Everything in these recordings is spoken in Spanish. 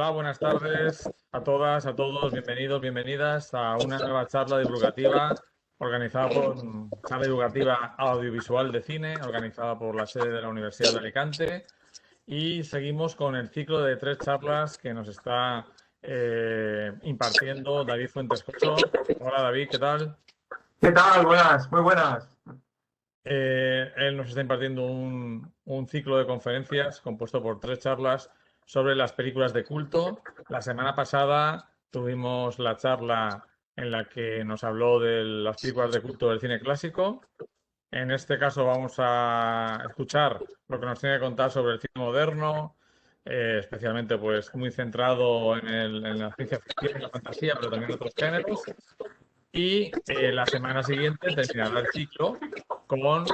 Hola, buenas tardes a todas, a todos. Bienvenidos, bienvenidas a una nueva charla divulgativa organizada por Charla Divulgativa Audiovisual de Cine, organizada por la sede de la Universidad de Alicante. Y seguimos con el ciclo de 3 charlas que nos está impartiendo David Fuentes Coso. Hola David, ¿qué tal? ¿Qué tal? Buenas, muy buenas. Él nos está impartiendo un ciclo de conferencias compuesto por 3 charlas sobre las películas de culto. La semana pasada tuvimos la charla en la que nos habló de las películas de culto del cine clásico. En este caso vamos a escuchar lo que nos tiene que contar sobre el cine moderno, especialmente pues muy centrado en la ciencia ficción y la fantasía, pero también en otros géneros. Y la semana siguiente terminará el ciclo con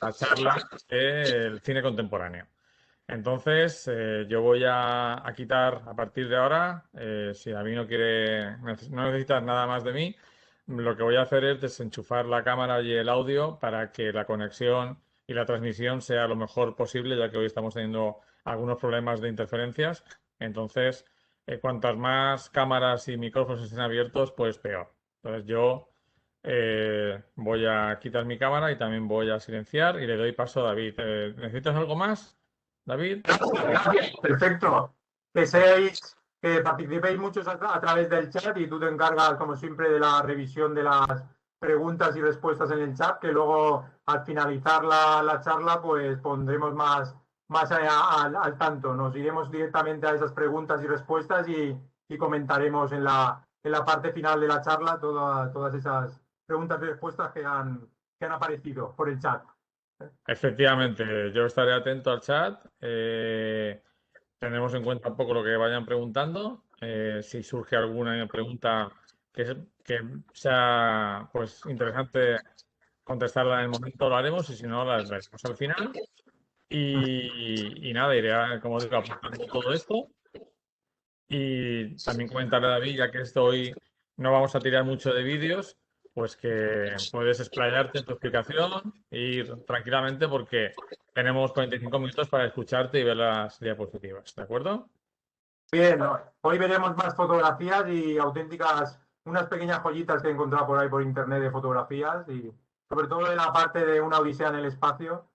la charla del cine contemporáneo. Entonces, yo voy a quitar a partir de ahora, si David no quiere, no necesitas nada más de mí, lo que voy a hacer es desenchufar la cámara y el audio para que la conexión y la transmisión sea lo mejor posible, ya que hoy estamos teniendo algunos problemas de interferencias. Entonces, cuantas más cámaras y micrófonos estén abiertos, pues peor. Entonces, yo voy a quitar mi cámara y también voy a silenciar y le doy paso a David. ¿Necesitas algo más, David? Gracias, perfecto. Que participéis muchos a través del chat y tú te encargas, como siempre, de la revisión de las preguntas y respuestas en el chat, que luego al finalizar la charla, pues pondremos más al tanto. Nos iremos directamente a esas preguntas y respuestas y comentaremos en la parte final de la charla todas esas preguntas y respuestas que han aparecido por el chat. Efectivamente, yo estaré atento al chat. Tenemos en cuenta un poco lo que vayan preguntando. Si surge alguna pregunta que sea pues interesante contestarla en el momento, lo haremos y si no, las veremos al final. Y nada, iré, como digo, apuntando todo esto. Y también comentarle a David, ya que hoy no vamos a tirar mucho de vídeos, pues que puedes explayarte en tu explicación e ir tranquilamente porque tenemos 45 minutos para escucharte y ver las diapositivas, ¿de acuerdo? Bien, hoy veremos más fotografías y auténticas, unas pequeñas joyitas que he encontrado por ahí por internet de fotografías y sobre todo de la parte de una odisea en el espacio,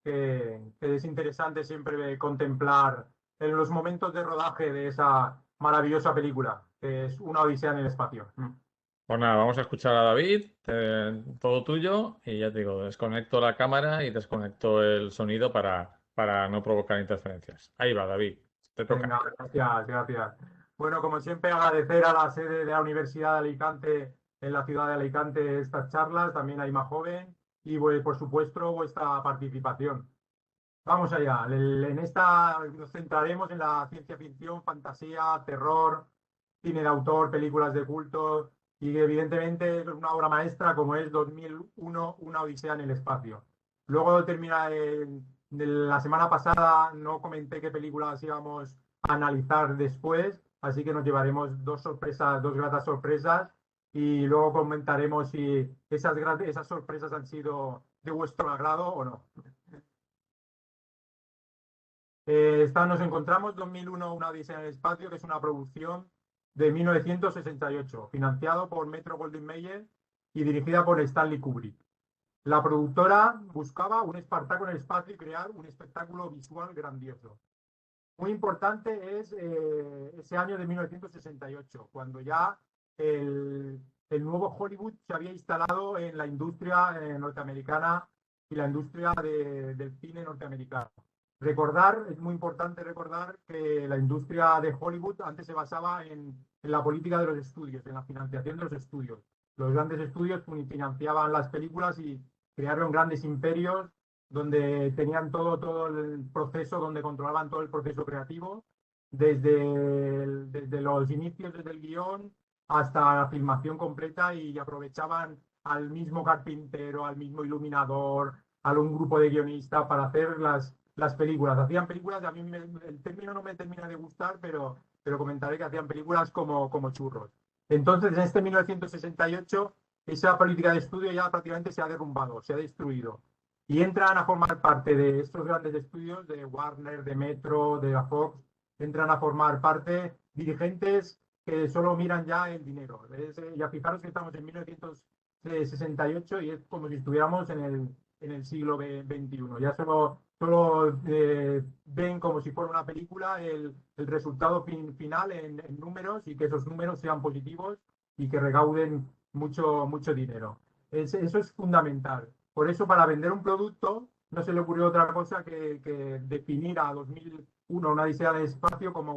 que es interesante siempre contemplar en los momentos de rodaje de esa maravillosa película, que es una odisea en el espacio. Pues nada, vamos a escuchar a David, todo tuyo, y ya te digo, desconecto la cámara y desconecto el sonido para no provocar interferencias. Ahí va, David, te toca. Venga, gracias, gracias. Bueno, como siempre, agradecer a la sede de la Universidad de Alicante, en la ciudad de Alicante, estas charlas, también a Ima Joven, y pues, por supuesto vuestra participación. Vamos allá. En esta nos centraremos en la ciencia ficción, fantasía, terror, cine de autor, películas de culto, y evidentemente una obra maestra como es 2001, Una odisea en el espacio. Luego termina de la semana pasada, no comenté qué películas íbamos a analizar después, así que nos llevaremos dos sorpresas, dos gratas sorpresas, y luego comentaremos si esas sorpresas han sido de vuestro agrado o no. Nos encontramos 2001, Una odisea en el espacio, que es una producción de 1968, financiado por Metro Goldwyn Mayer y dirigida por Stanley Kubrick. La productora buscaba un Espartaco en el espacio y crear un espectáculo visual grandioso. Muy importante es ese año de 1968, cuando ya el nuevo Hollywood se había instalado en la industria norteamericana y la industria del cine norteamericano. Es muy importante recordar que la industria de Hollywood antes se basaba en la política de los estudios, en la financiación de los estudios. Los grandes estudios financiaban las películas y crearon grandes imperios donde tenían todo el proceso, donde controlaban todo el proceso creativo, desde los inicios, desde el guión hasta la filmación completa y aprovechaban al mismo carpintero, al mismo iluminador, a un grupo de guionistas para hacer las películas. Hacían películas, a mí el término no me termina de gustar, pero comentaré que hacían películas como churros. Entonces, en este 1968, esa política de estudio ya prácticamente se ha derrumbado, se ha destruido. Y entran a formar parte de estos grandes estudios de Warner, de Metro, de la Fox, entran a formar parte dirigentes que solo miran ya el dinero. Ya fijaros que estamos en 1968 y es como si estuviéramos en el siglo XXI. Ya solo ven como si fuera una película el resultado final en números y que esos números sean positivos y que recauden mucho dinero. Eso es fundamental. Por eso, para vender un producto, no se le ocurrió otra cosa que definir a 2001, una odisea del espacio, como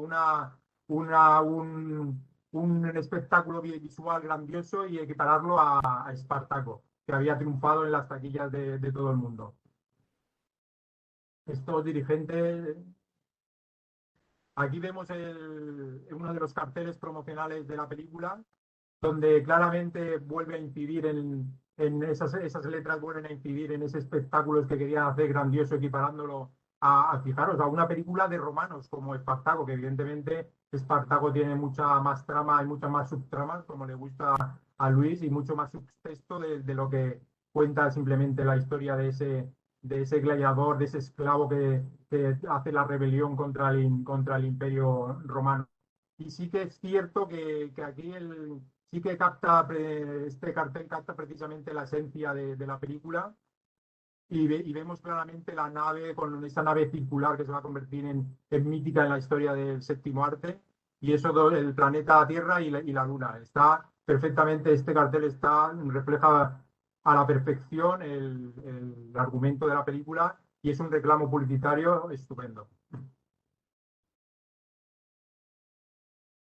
un espectáculo visual grandioso y equipararlo a Espartaco, que había triunfado en las taquillas de todo el mundo. Estos dirigentes. Aquí vemos uno de los carteles promocionales de la película, donde claramente vuelve a incidir en esas letras, vuelven a incidir en ese espectáculo que querían hacer grandioso, equiparándolo fijaros, a una película de romanos como Espartaco, que evidentemente Espartaco tiene mucha más trama y muchas más subtramas, como le gusta a Luis, y mucho más subtexto de lo que cuenta simplemente la historia de ese gladiador, de ese esclavo que hace la rebelión contra el Imperio Romano. Y sí que es cierto que aquí sí que este cartel capta precisamente la esencia de la película y vemos claramente la nave con esa nave circular que se va a convertir en mítica en la historia del séptimo arte y eso el planeta Tierra y la Luna. Está perfectamente, este cartel refleja a la perfección el argumento de la película y es un reclamo publicitario estupendo.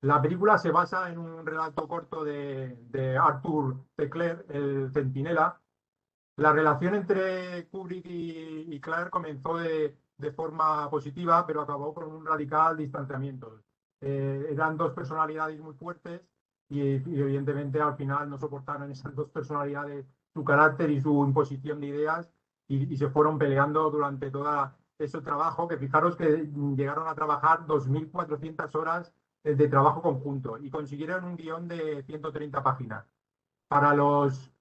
La película se basa en un relato corto de Arthur C. Clarke, el Centinela. La relación entre Kubrick y Clarke comenzó de forma positiva, pero acabó con un radical distanciamiento. Eran dos personalidades muy fuertes y evidentemente al final no soportaron esas dos personalidades su carácter y su imposición de ideas y se fueron peleando durante todo ese trabajo, que fijaros que llegaron a trabajar 2.400 horas de trabajo conjunto y consiguieron un guión de 130 páginas. Para los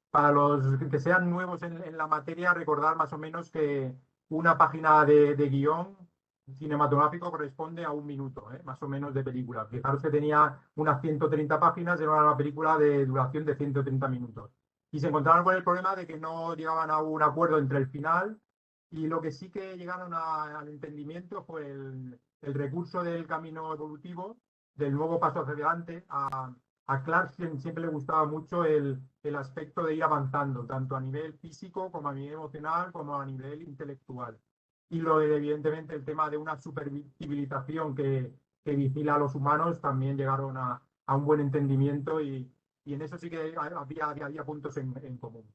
que sean nuevos en la materia, recordar más o menos que una página de guión cinematográfico corresponde a un minuto, más o menos, de película. Fijaros que tenía unas 130 páginas, era una película de duración de 130 minutos. Y se encontraron con el problema de que no llegaban a un acuerdo entre el final y lo que sí que llegaron al entendimiento fue el recurso del camino evolutivo, del nuevo paso hacia adelante. A Clark siempre le gustaba mucho el aspecto de ir avanzando, tanto a nivel físico como a nivel emocional, como a nivel intelectual. Y evidentemente el tema de una supercivilización que vigila a los humanos también llegaron a un buen entendimiento y en eso sí que había puntos en común.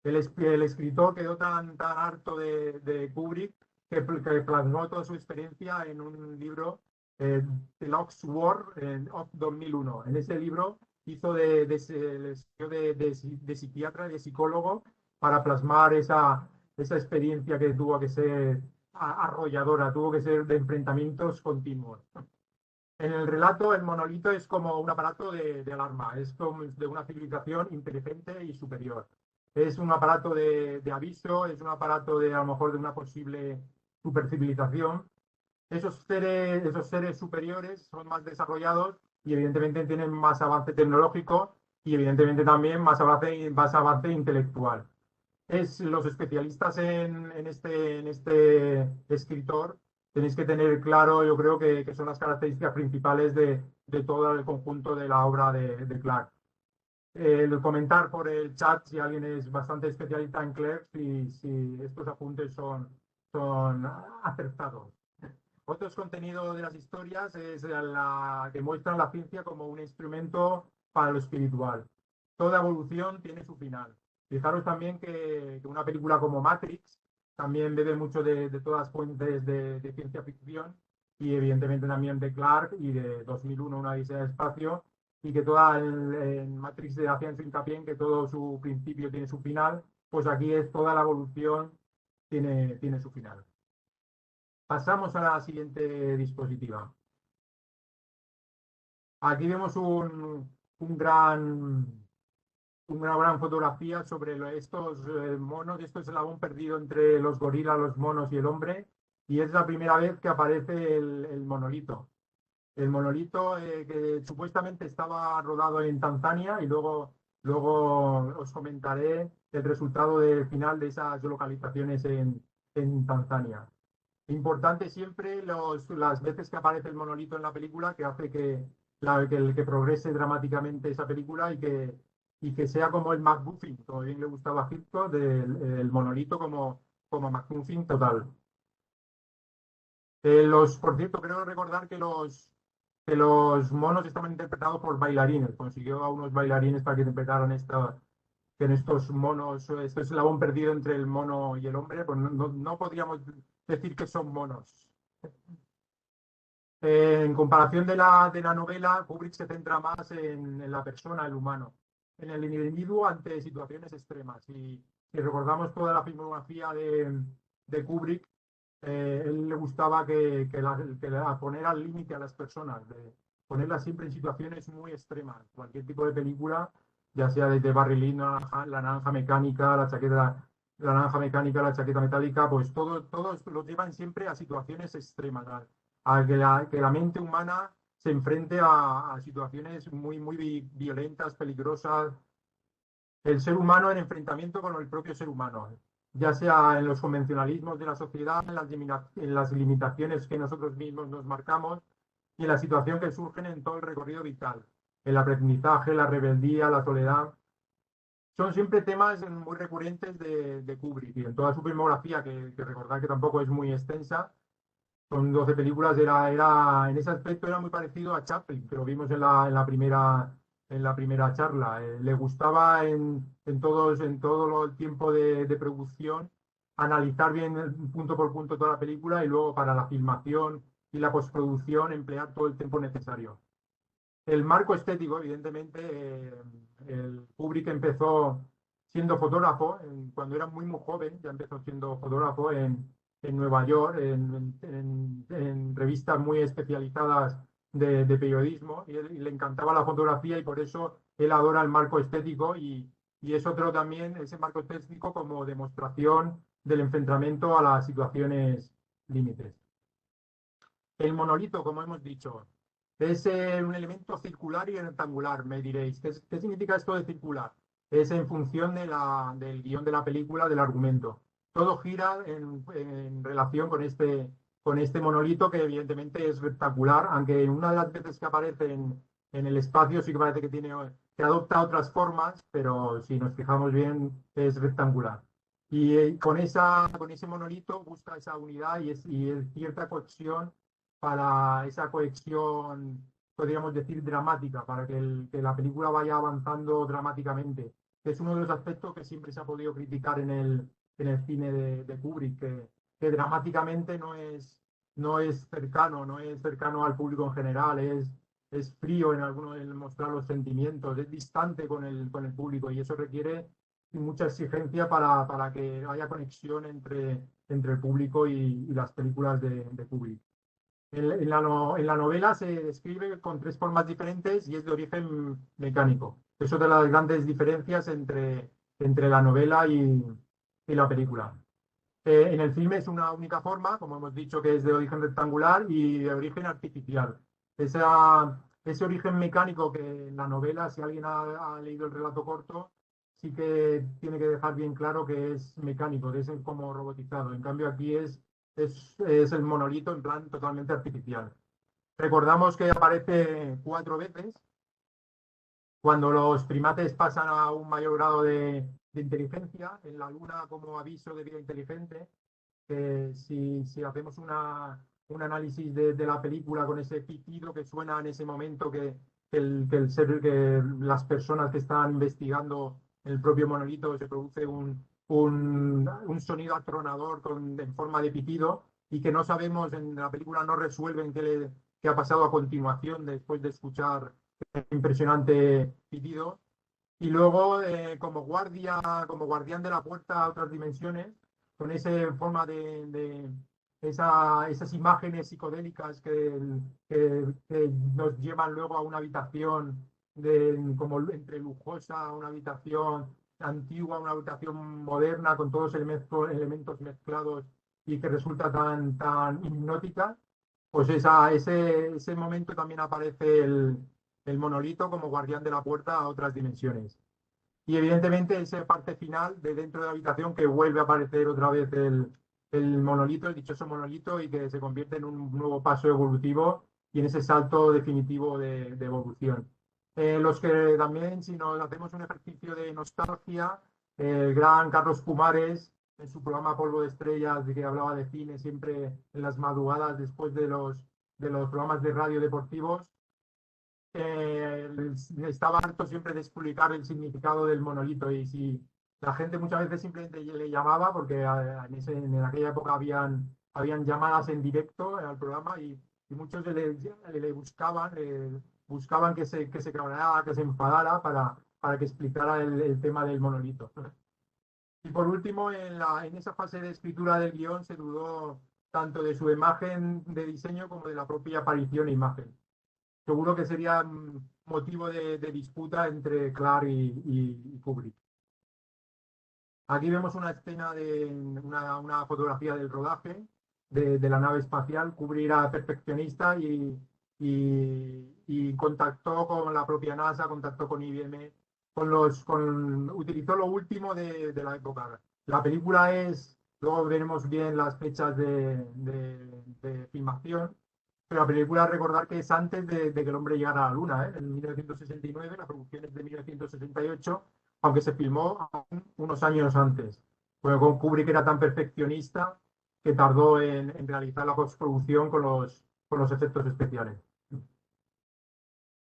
El escritor quedó tan harto de Kubrick que plasmó toda su experiencia en un libro, The Locke's War, of 2001. En ese libro hizo de psiquiatra y de psicólogo para plasmar esa experiencia que tuvo que ser arrolladora, tuvo que ser de enfrentamientos continuos. En el relato, el monolito es como un aparato de alarma, es como de una civilización inteligente y superior. Es un aparato de aviso, es un aparato a lo mejor de una posible supercivilización. Esos seres superiores son más desarrollados y evidentemente tienen más avance tecnológico y evidentemente también más avance intelectual. Los especialistas en este escritor tenéis que tener claro, yo creo que son las características principales de todo el conjunto de la obra de Clarke. El comentar por el chat si alguien es bastante especialista en Clarke, si estos apuntes son acertados. Otros contenidos de las historias es que muestran la ciencia como un instrumento para lo espiritual. Toda evolución tiene su final. Fijaros también que una película como Matrix también bebe mucho de todas las fuentes de ciencia ficción y evidentemente también de Clarke y de 2001, una odisea del espacio, y que toda en Matrix hacían su hincapié en que todo su principio tiene su final, pues aquí es toda la evolución tiene su final. Pasamos a la siguiente dispositiva. Aquí vemos una gran fotografía sobre estos monos. Esto es el eslabón perdido entre los gorilas, los monos y el hombre. Y es la primera vez que aparece el monolito. El monolito que supuestamente estaba rodado en Tanzania y luego os comentaré el resultado final de esas localizaciones en Tanzania. Importante siempre las veces que aparece el monolito en la película, que hace que progrese dramáticamente esa película y que sea como el MacGuffin, como bien le gustaba a Hitchcock, el monolito como MacGuffin total. Por cierto, creo recordar que los monos estaban interpretados por bailarines. Consiguió a unos bailarines para que interpretaran que en estos monos, este eslabón perdido entre el mono y el hombre, pues no podríamos decir que son monos. En comparación de la novela, Kubrick se centra más en la persona, el humano, en el individuo ante situaciones extremas. Y si recordamos toda la filmografía de Kubrick, él le gustaba poner al límite a las personas, de ponerlas siempre en situaciones muy extremas. Cualquier tipo de película, ya sea desde Barry Lyndon, la naranja mecánica, la chaqueta metálica, pues todos los llevan siempre a situaciones extremas, a que la mente humana se enfrente a situaciones muy, muy violentas, peligrosas. El ser humano en enfrentamiento con el propio ser humano, ya sea en los convencionalismos de la sociedad, en las limitaciones que nosotros mismos nos marcamos y en la situación que surgen en todo el recorrido vital, el aprendizaje, la rebeldía, la soledad. Son siempre temas muy recurrentes de Kubrick y en toda su filmografía, que recordar que tampoco es muy extensa, son 12 películas, en ese aspecto era muy parecido a Chaplin, que lo vimos en la primera charla. Le gustaba en todo el tiempo de producción analizar bien punto por punto toda la película y luego para la filmación y la postproducción emplear todo el tiempo necesario. El marco estético, evidentemente, el Kubrick empezó siendo fotógrafo, cuando era muy, muy joven, ya empezó siendo fotógrafo en Nueva York, en revistas muy especializadas de periodismo, y le encantaba la fotografía y por eso él adora el marco estético y es otro también, ese marco estético como demostración del enfrentamiento a las situaciones límites. El monolito, como hemos dicho, es un elemento circular y rectangular, me diréis. ¿Qué significa esto de circular? Es en función del guión de la película, del argumento. Todo gira en relación con este monolito que evidentemente es rectangular, aunque una de las veces que aparece en el espacio sí que parece que adopta otras formas, pero si nos fijamos bien es rectangular. Y con ese monolito busca esa unidad y cierta cohesión para esa cohesión, podríamos decir, dramática, para que la película vaya avanzando dramáticamente. Es uno de los aspectos que siempre se ha podido criticar en el cine de Kubrick, que dramáticamente no es cercano al público en general, es frío en mostrar los sentimientos, es distante con el público y eso requiere mucha exigencia para que haya conexión entre el público y las películas de Kubrick. En la novela se describe con tres formas diferentes y es de origen mecánico. Es otra de las grandes diferencias entre la novela y la película. En el filme es una única forma, como hemos dicho, que es de origen rectangular y de origen artificial. Ese origen mecánico que en la novela, si alguien ha leído el relato corto, sí que tiene que dejar bien claro que es mecánico, que es como robotizado. En cambio, aquí es el monolito en plan totalmente artificial. Recordamos que aparece 4 veces cuando los primates pasan a un mayor grado de inteligencia, en la Luna como aviso de vida inteligente. Si hacemos un análisis de la película con ese pitido que suena en ese momento que las personas que están investigando el propio monolito se produce un sonido atronador en forma de pitido y que no sabemos, en la película no resuelven qué ha pasado a continuación después de escuchar el impresionante pitido. Y luego, como guardián de la puerta a otras dimensiones, con esa forma esas imágenes psicodélicas que nos llevan luego a una habitación como entre lujosa, una habitación antigua, una habitación moderna, con todos elementos mezclados y que resulta tan hipnótica. pues ese momento también aparece el monolito como guardián de la puerta a otras dimensiones. Y evidentemente esa parte final de dentro de la habitación que vuelve a aparecer otra vez el monolito, el dichoso monolito, y que se convierte en un nuevo paso evolutivo y en ese salto definitivo de evolución. Los que también, si nos hacemos un ejercicio de nostalgia, el gran Carlos Pumares, en su programa Polvo de Estrellas, de que hablaba de cine siempre en las madrugadas después de los programas de radio deportivos, estaba harto siempre de explicar el significado del monolito y si la gente muchas veces simplemente le llamaba porque en aquella época habían llamadas en directo al programa y muchos le buscaban que se cabreara, que se enfadara para que explicara el tema del monolito. Y por último, en esa fase de escritura del guión se dudó tanto de su imagen de diseño como de la propia aparición e imagen. Seguro que sería motivo de disputa entre Clark y Kubrick. Aquí vemos una escena una fotografía del rodaje de la nave espacial. Kubrick era perfeccionista y contactó con la propia NASA, contactó con IBM, utilizó lo último de la época. La película luego veremos bien las fechas de filmación, pero la película, recordar que es antes de que el hombre llegara a la Luna, ¿eh? En 1969, la producción es de 1968, aunque se filmó unos años antes. Bueno, con Kubrick era tan perfeccionista que tardó en realizar la postproducción con los efectos especiales.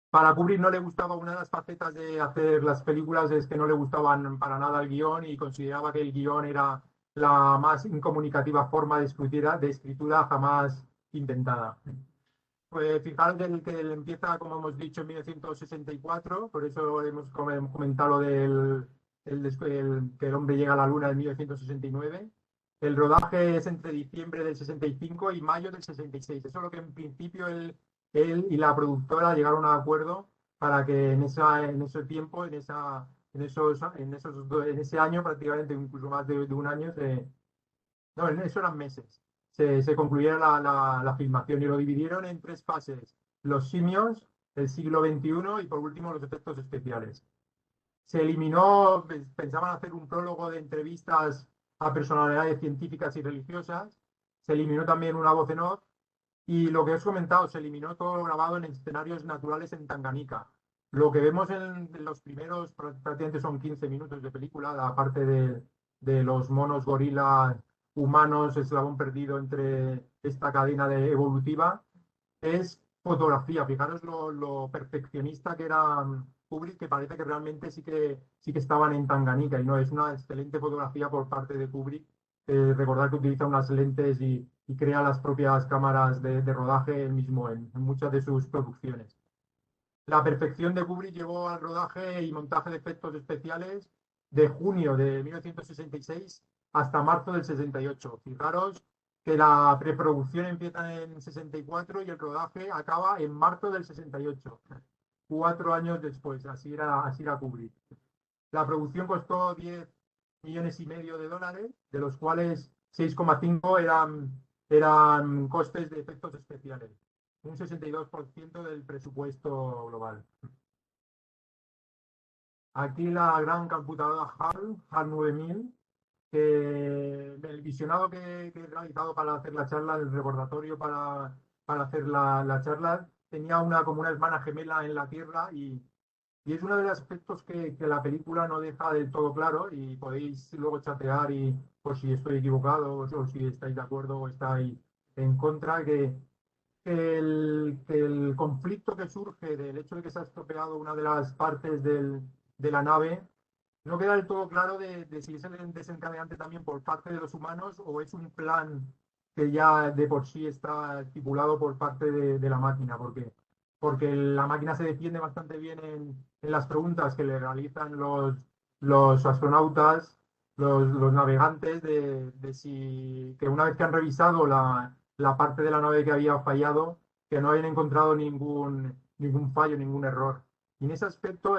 Para Kubrick no le gustaba, una de las facetas de hacer las películas es que no le gustaban para nada el guión y consideraba que el guión era la más incomunicativa forma de escritura jamás inventada. Pues fijaros que él empieza, como hemos dicho, en 1964, por eso hemos comentado lo que el hombre llega a la luna en 1969. El rodaje es entre diciembre del 65 y mayo del 66. Eso es lo que en principio él y la productora llegaron a un acuerdo para que en ese tiempo, en ese año, prácticamente incluso más de un año, no, en eso eran meses, se concluyera la filmación y lo dividieron en tres fases: los simios, el siglo XXI y por último los efectos especiales. Se eliminó, pensaban hacer un prólogo de entrevistas a personalidades científicas y religiosas, se eliminó también una voz en off y lo que os he comentado, se eliminó todo lo grabado en escenarios naturales en Tanganica. Lo que vemos en los primeros, prácticamente son 15 minutos de película, la parte de los monos gorilas humanos, eslabón perdido entre esta cadena evolutiva, es fotografía. Fijaros lo perfeccionista que era Kubrick, que parece que realmente sí que estaban en Tanganica y no, es una excelente fotografía por parte de Kubrick. Recordar que utiliza unas lentes y crea las propias cámaras de rodaje él mismo en muchas de sus producciones. La perfección de Kubrick llevó al rodaje y montaje de efectos especiales de junio de 1966 hasta marzo del 68. Fijaros que la preproducción empieza en 64 y el rodaje acaba en marzo del 68, 4 años después. Así era Kubrick. La producción costó 10,5 millones de dólares, de los cuales 6,5 eran costes de efectos especiales, un 62% del presupuesto global. Aquí la gran computadora HAL 9000, el visionado que he realizado para hacer la charla, el recordatorio para hacer la charla, tenía como una hermana gemela en la Tierra y es uno de los aspectos que la película no deja del todo claro y podéis luego chatear y por si estoy equivocado o si estáis de acuerdo o estáis en contra, que el conflicto que surge del hecho de que se ha estropeado una de las partes de la nave no queda del todo claro de si es el desencadenante también por parte de los humanos o es un plan que ya de por sí está estipulado por parte de la máquina, porque la máquina se defiende bastante bien en las preguntas que le realizan los astronautas, los navegantes, de si que una vez que han revisado la parte de la nave que había fallado, que no hayan encontrado ningún fallo, ningún error. Y en ese aspecto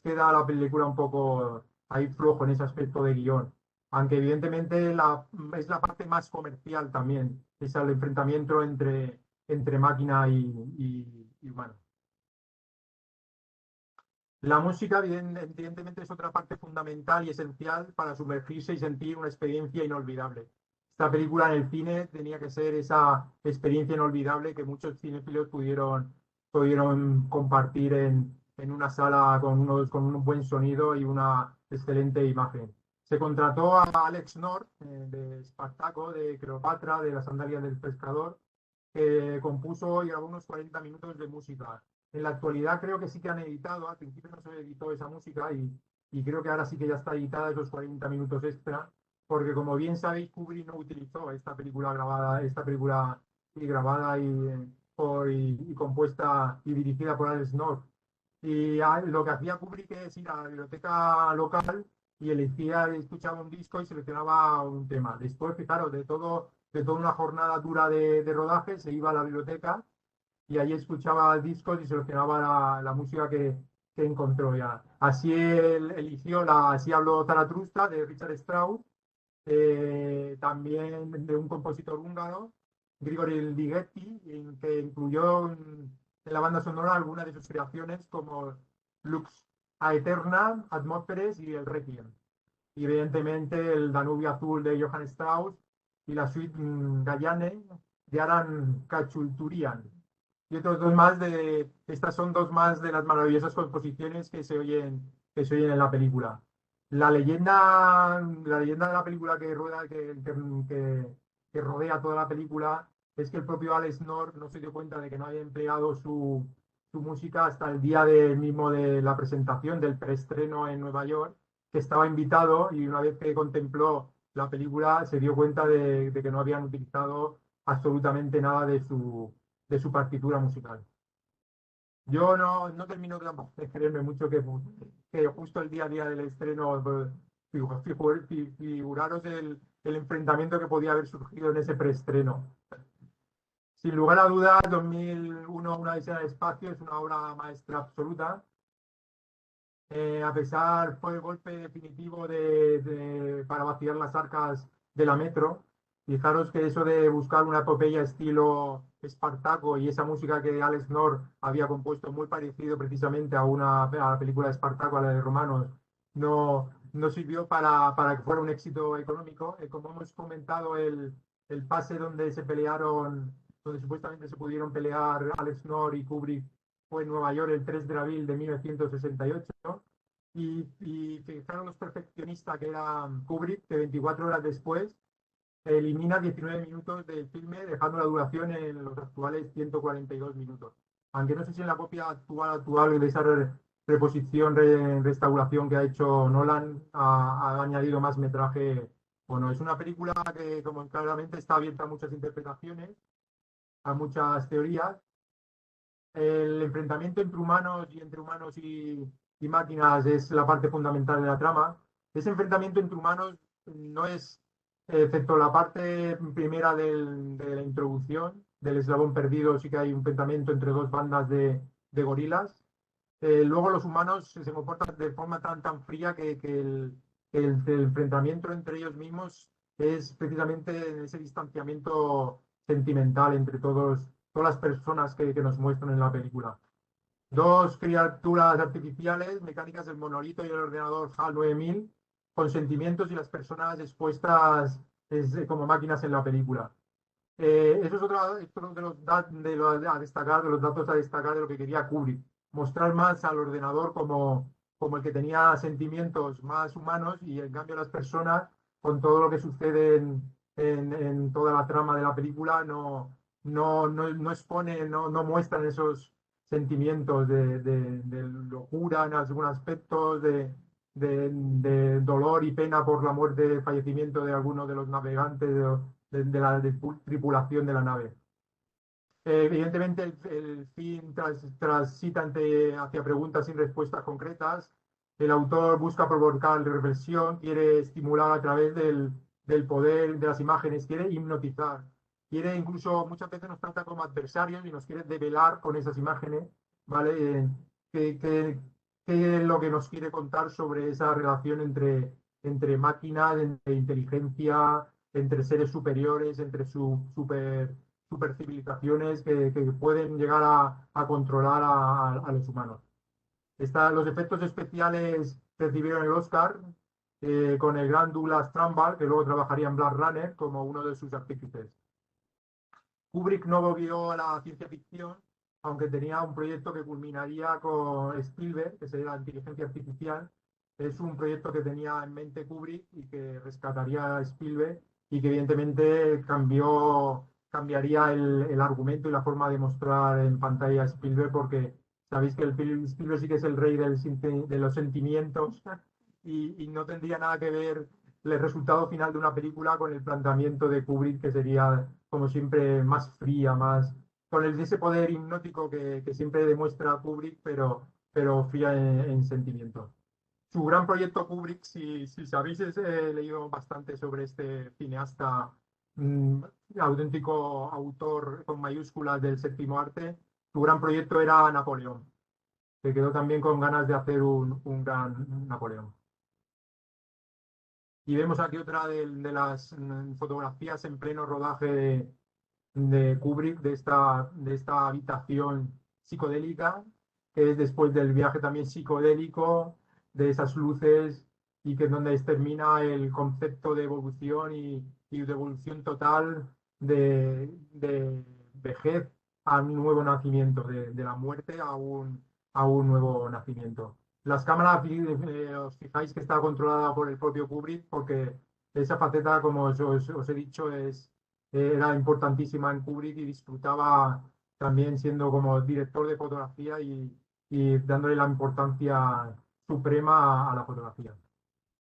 queda la película un poco ahí flojo en ese aspecto de guión. Aunque evidentemente es la parte más comercial también, es el enfrentamiento entre máquina y humano. La música, evidentemente, es otra parte fundamental y esencial para sumergirse y sentir una experiencia inolvidable. Esta película en el cine tenía que ser esa experiencia inolvidable que muchos cinéfilos pudieron compartir en una sala con un buen sonido y una excelente imagen. Se contrató a Alex North, de Espartaco, de Cleopatra, de Las Sandalias del Pescador, que compuso y grabó unos 40 minutos de música. En la actualidad creo que sí que han editado, al principio no se editó esa música y creo que ahora sí que ya está editada esos 40 minutos extra, porque como bien sabéis, Kubrick no utilizó esta película grabada, y compuesta y dirigida por Alex North. Y lo que hacía Kubrick es ir a la biblioteca local y elegía, escuchaba un disco y seleccionaba un tema. Después, fijaros, de toda una jornada dura de rodaje, se iba a la biblioteca y allí escuchaba discos y seleccionaba la música que encontró ya. Así él eligió Así habló Zaratustra de Richard Strauss, también de un compositor húngaro, Grigori Ligeti, que incluyó en la banda sonora algunas de sus creaciones como Lux Aeterna, Atmósferes y el Requiem. Y evidentemente el Danubio Azul de Johann Strauss y la suite Gayane de Aran Khachaturian. Y otros dos más estas son dos más de las maravillosas composiciones que se oyen en la película. La leyenda de la película que rodea toda la película es que el propio Alex North no se dio cuenta de que no había empleado su música hasta el día mismo de la presentación del preestreno en Nueva York, que estaba invitado y una vez que contempló la película se dio cuenta de que no habían utilizado absolutamente nada de su partitura musical. Yo no termino de creerme mucho que justo el día a día del estreno, figuraros el enfrentamiento que podía haber surgido en ese preestreno. Sin lugar a dudas, 2001, Una odisea del espacio es una obra maestra absoluta. Fue el golpe definitivo para vaciar las arcas de la Metro. Fijaros que eso de buscar una epopeya estilo Espartaco y esa música que Alex North había compuesto muy parecido precisamente a la película de Espartaco, a la de Romanos, no sirvió para que fuera un éxito económico. Como hemos comentado, el pase donde donde supuestamente se pudieron pelear Alex North y Kubrick fue en Nueva York el 3 de abril de 1968. Y fijaros los perfeccionista que era Kubrick, que 24 horas después elimina 19 minutos del filme, dejando la duración en los actuales 142 minutos. Aunque no sé si en la copia actual de esa reposición, restauración que ha hecho Nolan, ha añadido más metraje. Bueno, es una película que, como claramente, está abierta a muchas interpretaciones, a muchas teorías. El enfrentamiento entre humanos y máquinas es la parte fundamental de la trama. Ese enfrentamiento entre humanos no es, excepto la parte primera de la introducción, del eslabón perdido, sí que hay un enfrentamiento entre dos bandas de gorilas. Luego los humanos se comportan de forma tan fría que el enfrentamiento entre ellos mismos es precisamente ese distanciamiento sentimental entre todas las personas que nos muestran en la película. Dos criaturas artificiales, mecánicas, el monolito y el ordenador HAL 9000, con sentimientos y las personas expuestas como máquinas en la película. Eso es otro de los datos a destacar de lo que quería Kubrick. Mostrar más al ordenador como el que tenía sentimientos más humanos y en cambio las personas, con todo lo que sucede en toda la trama de la película, no exponen, no muestran esos sentimientos de locura en algún aspecto, de dolor y pena por la muerte, el fallecimiento de alguno de los navegantes de la tripulación de la nave. Evidentemente, el film transita hacia preguntas sin respuestas concretas. El autor busca provocar reflexión, quiere estimular a través del poder de las imágenes, quiere hipnotizar, quiere incluso muchas veces nos trata como adversarios y nos quiere develar con esas imágenes, ¿vale? ¿Qué es lo que nos quiere contar sobre esa relación entre máquinas, entre inteligencia, entre seres superiores, entre supercivilizaciones que pueden llegar a controlar a los humanos. Los efectos especiales recibieron el Oscar con el gran Douglas Trumbull, que luego trabajaría en Blade Runner como uno de sus artífices. Kubrick no volvió a la ciencia ficción, aunque tenía un proyecto que culminaría con Spielberg, que sería la inteligencia artificial. Es un proyecto que tenía en mente Kubrick y que rescataría a Spielberg y que evidentemente cambiaría el argumento y la forma de mostrar en pantalla a Spielberg, porque sabéis que Spielberg sí que es el rey de los sentimientos y no tendría nada que ver el resultado final de una película con el planteamiento de Kubrick, que sería, como siempre, más fría, más con ese poder hipnótico que siempre demuestra Kubrick, pero fría en sentimiento. Su gran proyecto Kubrick, si sabéis, he leído bastante sobre este cineasta, mm, auténtico autor con mayúsculas del séptimo arte. Su gran proyecto era Napoleón, que quedó también con ganas de hacer un gran Napoleón. Y vemos aquí otra de las fotografías en pleno rodaje de Kubrick, de esta habitación psicodélica, que es después del viaje también psicodélico, de esas luces, y que es donde termina el concepto de evolución y de evolución total de vejez a un nuevo nacimiento, de la muerte a un nuevo nacimiento. Las cámaras, os fijáis que está controlada por el propio Kubrick, porque esa faceta, como os he dicho, era importantísima en Kubrick y disfrutaba también siendo como director de fotografía y dándole la importancia suprema a la fotografía.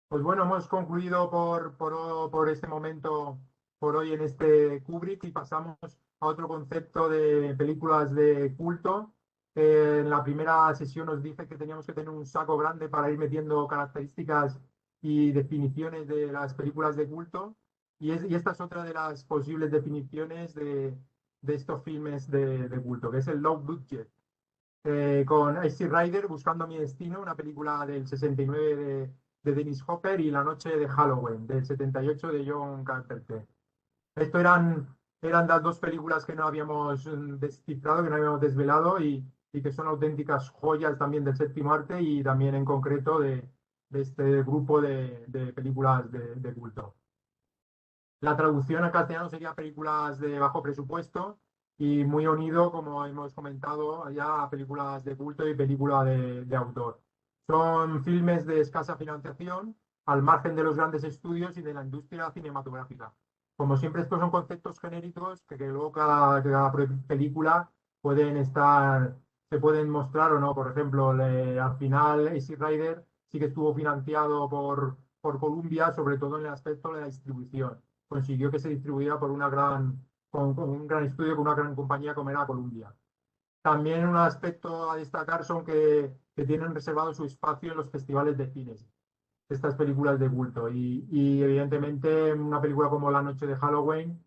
Pues bueno, hemos concluido por este momento, por hoy en este Kubrick, y pasamos a otro concepto de películas de culto. En la primera sesión nos dice que teníamos que tener un saco grande para ir metiendo características y definiciones de las películas de culto. Y esta es otra de las posibles definiciones de estos filmes de culto, que es el low budget. Con Easy Rider, Buscando mi destino, una película del 69 de Dennis Hopper, y La noche de Halloween, del 78 de John Carpenter. Esto eran las dos películas que no habíamos descifrado, que no habíamos desvelado, y que son auténticas joyas también del séptimo arte y también en concreto de este grupo de películas de culto. La traducción al castellano sería películas de bajo presupuesto y muy unido, como hemos comentado, ya a películas de culto y película de autor. Son filmes de escasa financiación, al margen de los grandes estudios y de la industria cinematográfica. Como siempre, estos son conceptos genéricos que luego cada película se pueden mostrar o no. Por ejemplo, al final, Easy Rider sí que estuvo financiado por Columbia, sobre todo en el aspecto de la distribución. Consiguió que se distribuyera con un gran estudio, con una gran compañía como era Columbia. También un aspecto a destacar son que tienen reservado su espacio en los festivales de cines, estas películas de culto. Y evidentemente una película como La noche de Halloween,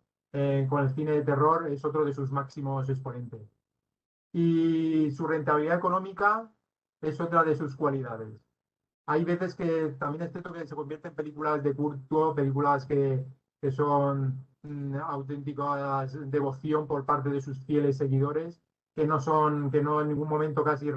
con el cine de terror, es otro de sus máximos exponentes. Y su rentabilidad económica es otra de sus cualidades. Hay veces que también es cierto que se convierte en películas de culto, películas que son auténtica devoción por parte de sus fieles seguidores, que no en ningún momento casi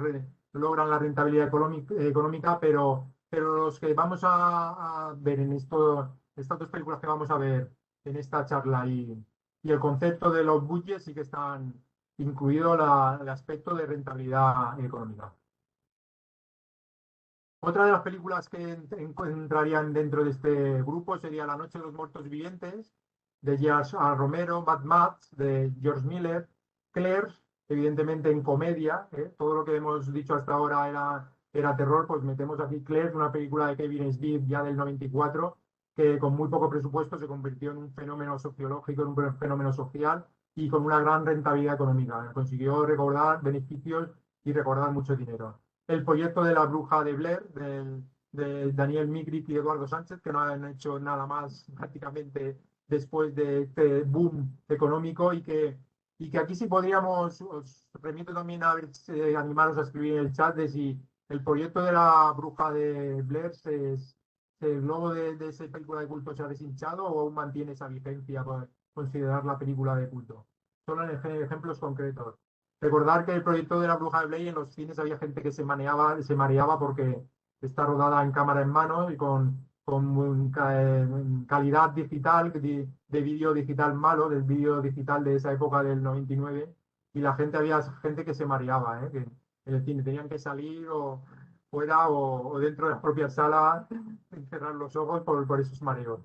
logran la rentabilidad económica, pero los que vamos a ver estas dos películas que vamos a ver en esta charla y el concepto de los budgets sí que están incluido el aspecto de rentabilidad económica. Otra de las películas que entrarían dentro de este grupo sería La noche de los muertos vivientes, de George A. Romero, Mad Max, de George Miller, Claire, evidentemente en comedia, todo lo que hemos dicho hasta ahora era terror, pues metemos aquí Claire, una película de Kevin Smith ya del 94, que con muy poco presupuesto se convirtió en un fenómeno sociológico, en un fenómeno social y con una gran rentabilidad económica. Consiguió recordar beneficios y recordar mucho dinero. El proyecto de La bruja de Blair, de Daniel Myrick y Eduardo Sánchez, que no han hecho nada más prácticamente después de este boom económico, y que aquí sí podríamos, os remito también a ver, animaros a escribir en el chat de si el proyecto de La bruja de Blair, el globo de esa película de culto se ha deshinchado o aún mantiene esa vigencia por considerar la película de culto. solo en ejemplos concretos. Recordar que el proyecto de La Bruja de Blair en los cines había gente que se mareaba porque está rodada en cámara en mano y con calidad digital, de vídeo digital malo, del vídeo digital de esa época del 99, y había gente que se mareaba, que en el cine tenían que salir o fuera o dentro de la propia sala, cerrar los ojos por esos mareos.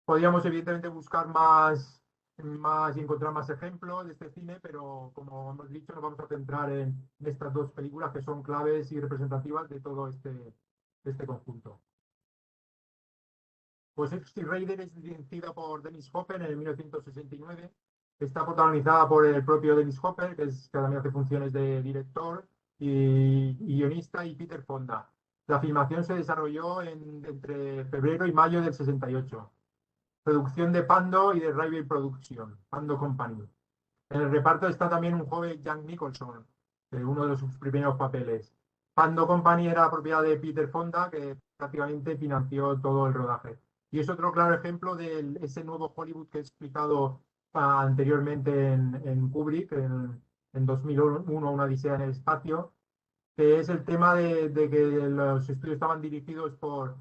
Podríamos evidentemente buscar más y encontrar más ejemplos de este cine, pero como hemos dicho, nos vamos a centrar en estas dos películas que son claves y representativas de todo este conjunto. Pues Easy Rider es dirigida por Dennis Hopper en 1969. Está protagonizada por el propio Dennis Hopper, que también hace funciones de director y guionista, y Peter Fonda. La filmación se desarrolló entre febrero y mayo del 68. Producción de Pando y de Railway Production, Pando Company. En el reparto está también un joven Jack Nicholson, uno de sus primeros papeles. Pando Company era propiedad de Peter Fonda, que prácticamente financió todo el rodaje. Y es otro claro ejemplo de ese nuevo Hollywood que he explicado anteriormente en Kubrick, en 2001, Una Odisea en el Espacio, que es el tema de que los estudios estaban dirigidos por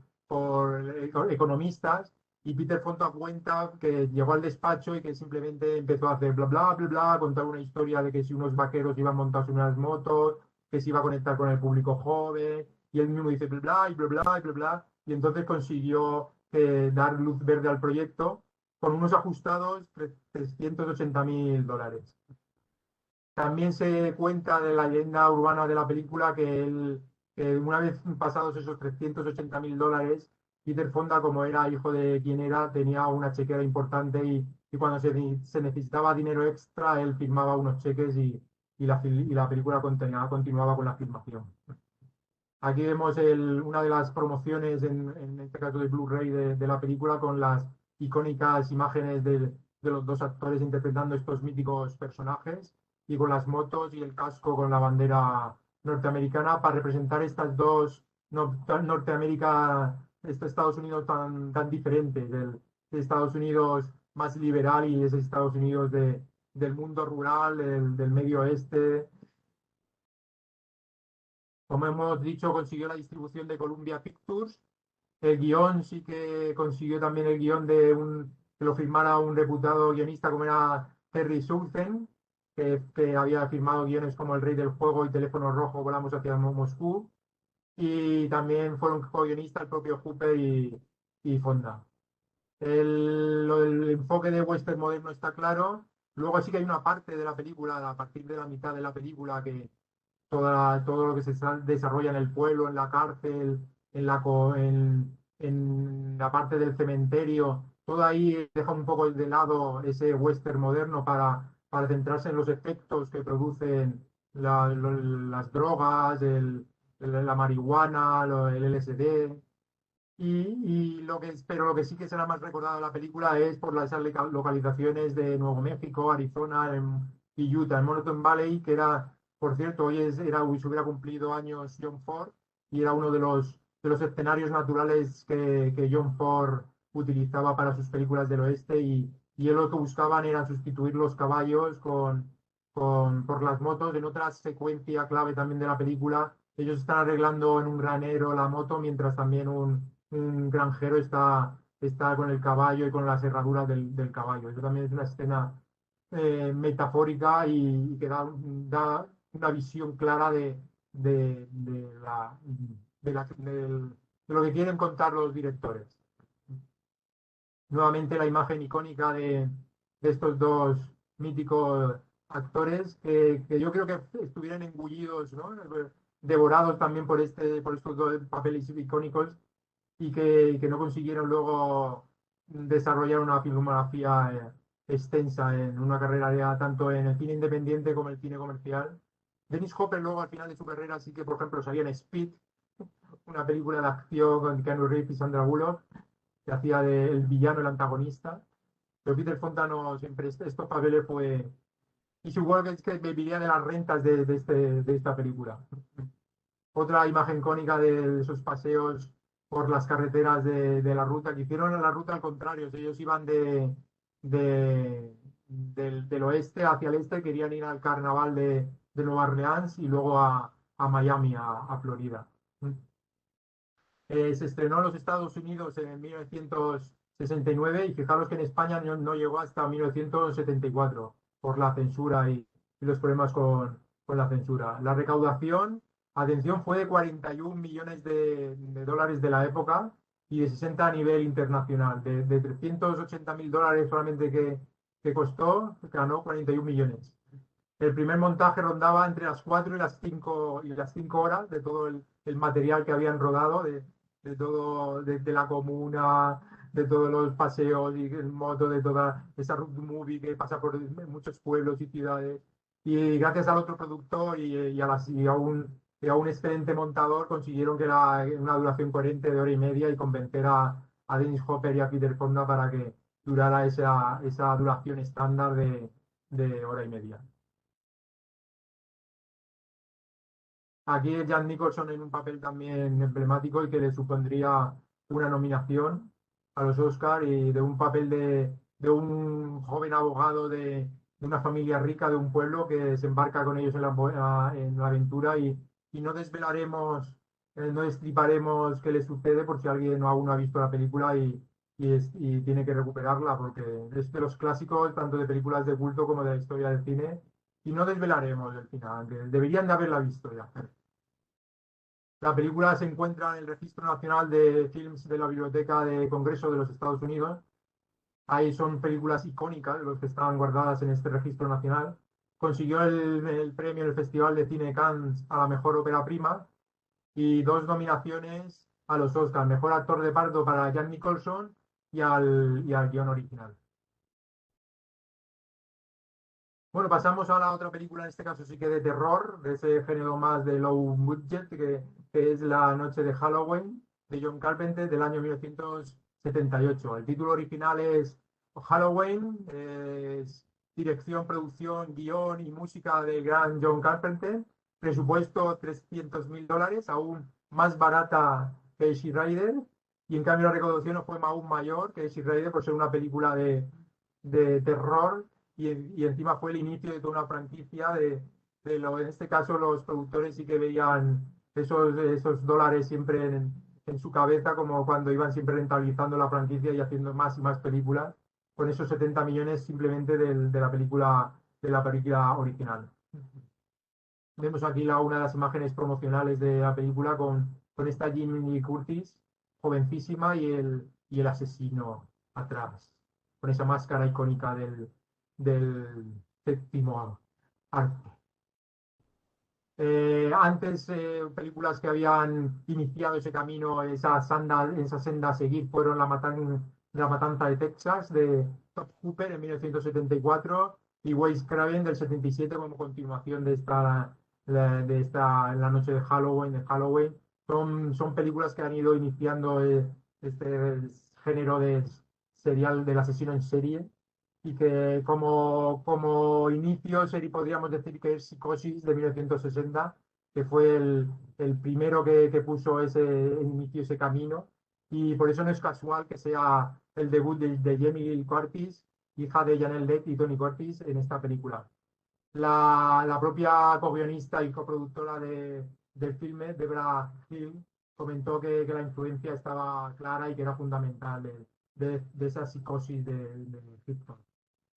economistas, y Peter Fonda cuenta que llegó al despacho y que simplemente empezó a hacer bla, bla, bla, bla, contar una historia de que si unos vaqueros iban montados en unas motos, que se iba a conectar con el público joven, y él mismo dice bla, bla, y bla, bla, y bla, bla, y entonces consiguió dar luz verde al proyecto con unos ajustados $380.000. También se cuenta de la leyenda urbana de la película que una vez pasados esos $380.000, Peter Fonda, como era hijo de quien era, tenía una chequera importante, y cuando se necesitaba dinero extra, él firmaba unos cheques, y la película continuaba con la filmación. Aquí vemos una de las promociones, en este caso de Blu-ray, de la película, con las icónicas imágenes de los dos actores interpretando estos míticos personajes, y con las motos y el casco con la bandera norteamericana para representar estas dos Norteamérica, estos Estados Unidos tan diferentes, de Estados Unidos más liberal y ese Estados Unidos del mundo rural, del medio oeste. Como hemos dicho, consiguió la distribución de Columbia Pictures. El guión sí que consiguió también el guión que lo firmara un reputado guionista como era Terry Southern, que había firmado guiones como El Rey del Fuego y Teléfono Rojo, Volamos hacia Moscú. Y también fueron co-guionistas el propio Hooper y Fonda. El enfoque de western moderno está claro. Luego sí que hay una parte de la película, a partir de la mitad de la película, que todo lo que se desarrolla en el pueblo, en la cárcel, en la parte del cementerio, todo ahí deja un poco de lado ese western moderno para centrarse en los efectos que producen las drogas, la marihuana, el LSD. Pero lo que sí que será más recordado de la película es por esas localizaciones de Nuevo México, Arizona y Utah, en Monoton Valley, que era, por cierto, hoy se hubiera cumplido años John Ford, y era uno de los escenarios naturales que John Ford utilizaba para sus películas del oeste, y él lo que buscaban era sustituir los caballos por las motos. En otra secuencia clave también de la película, ellos están arreglando en un granero la moto, mientras también un granjero está con el caballo y con las herraduras del caballo. Eso también es una escena metafórica, y que da una visión clara de lo que quieren contar los directores. Nuevamente la imagen icónica de estos dos míticos actores, que yo creo que estuvieran engullidos, ¿no? Devorados también por estos dos papeles icónicos, y que no consiguieron luego desarrollar una filmografía extensa en una carrera tanto en el cine independiente como en el cine comercial. Dennis Hopper luego al final de su carrera sí que, por ejemplo, salía en Speed, una película de acción con Keanu Reeves y Sandra Bullock, que hacía del villano, el antagonista. Pero Peter Fonda no siempre estos papeles fue... Y supongo que es que viviría de las rentas de esta película. Otra imagen icónica de esos paseos por las carreteras de la ruta, que hicieron la ruta al contrario. Ellos iban del oeste hacia el este, querían ir al carnaval de Nueva Orleans y luego a Miami, a Florida. Se estrenó en los Estados Unidos en 1969 y fijaros que en España no llegó hasta 1974 por la censura y los problemas con la censura. La recaudación, atención, fue de 41 millones de dólares de la época y de 60 a nivel internacional. De 380.000 dólares solamente que costó, ganó 41 millones. El primer montaje rondaba entre las 4 y las 5 horas de todo el material que habían rodado, de todo, de la comuna, de todos los paseos y en moto, de toda esa road movie que pasa por muchos pueblos y ciudades. Y gracias al otro productor y a un excelente montador consiguieron que era una duración coherente de hora y media y convencer a Dennis Hopper y a Peter Fonda para que durara esa duración estándar de hora y media. Aquí Jack Nicholson en un papel también emblemático y que le supondría una nominación a los Oscars y de un papel de un joven abogado de una familia rica de un pueblo que se embarca con ellos en la aventura y no desvelaremos, no destriparemos qué le sucede por si alguien aún no ha visto la película y tiene que recuperarla porque es de los clásicos tanto de películas de culto como de la historia del cine y no desvelaremos el final, que deberían de haberla visto ya. La película se encuentra en el Registro Nacional de Films de la Biblioteca de Congreso de los Estados Unidos. Ahí son películas icónicas, los que estaban guardadas en este registro nacional. Consiguió el premio en el Festival de Cine Cannes a la mejor ópera prima y 2 nominaciones a los Oscars, mejor actor de parto para Jack Nicholson y al guión original. Bueno, pasamos a la otra película, en este caso sí que de terror, de ese género más de low budget, que es La Noche de Halloween, de John Carpenter, del año 1978. El título original es Halloween, es dirección, producción, guión y música del gran John Carpenter. Presupuesto 300.000 dólares, aún más barata que Easy Rider. Y en cambio la recaudación fue aún mayor que Easy Rider por ser una película de terror y encima fue el inicio de toda una franquicia en este caso los productores sí que veían esos dólares siempre en su cabeza como cuando iban siempre rentabilizando la franquicia y haciendo más y más películas con esos 70 millones simplemente de la película original. Vemos aquí una de las imágenes promocionales de la película con esta Jamie Lee Curtis, jovencísima, y el asesino atrás, con esa máscara icónica del séptimo arte. Antes, películas que habían iniciado ese camino, esa senda a seguir, fueron La Matanza de Texas, de Top Hooper en 1974, y Wes Craven del 77 como continuación de esta La Noche de Halloween. Son películas que han ido iniciando este género de serial del asesino en serie y que como inicio podríamos decir que es Psicosis de 1960, que fue el primero que puso inicio ese camino. Y por eso no es casual que sea el debut de Jamie Lee Curtis, hija de Janelle Leigh y Tony Curtis, en esta película. La propia co-guionista y coproductora del filme, Debra Hill, comentó que la influencia estaba clara y que era fundamental de esa psicosis de Hitchcock.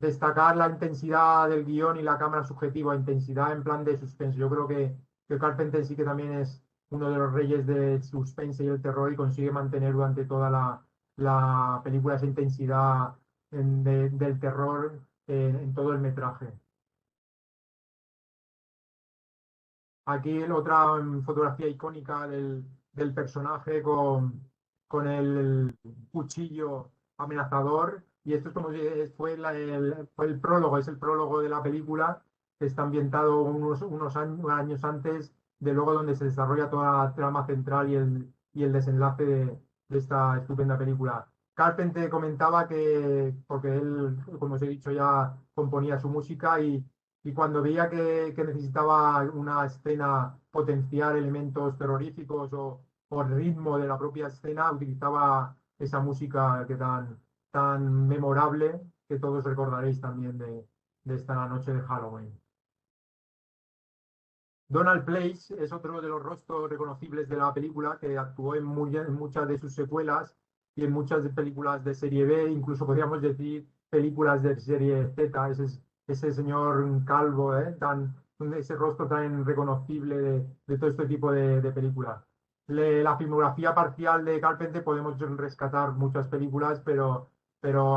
Destacar la intensidad del guión y la cámara subjetiva, intensidad en plan de suspense. Yo creo que Carpenter sí que también es uno de los reyes del suspense y el terror y consigue mantener durante toda la película esa intensidad del terror en todo el metraje. Aquí otra fotografía icónica del personaje con el cuchillo amenazador. Y esto es como si fue el prólogo, es el prólogo de la película, que está ambientado unos años antes de luego donde se desarrolla toda la trama central y el desenlace de esta estupenda película. Carpenter comentaba porque él, como os he dicho ya, componía su música y cuando veía que necesitaba una escena potenciar elementos terroríficos o el ritmo de la propia escena, utilizaba esa música tan memorable que todos recordaréis también de esta noche de Halloween. Donald Place es otro de los rostros reconocibles de la película, que actuó en muchas de sus secuelas y en muchas de películas de serie B, incluso podríamos decir películas de serie Z. Ese señor calvo, ese rostro tan reconocible de todo este tipo de películas. La filmografía parcial de Carpenter podemos rescatar muchas películas, pero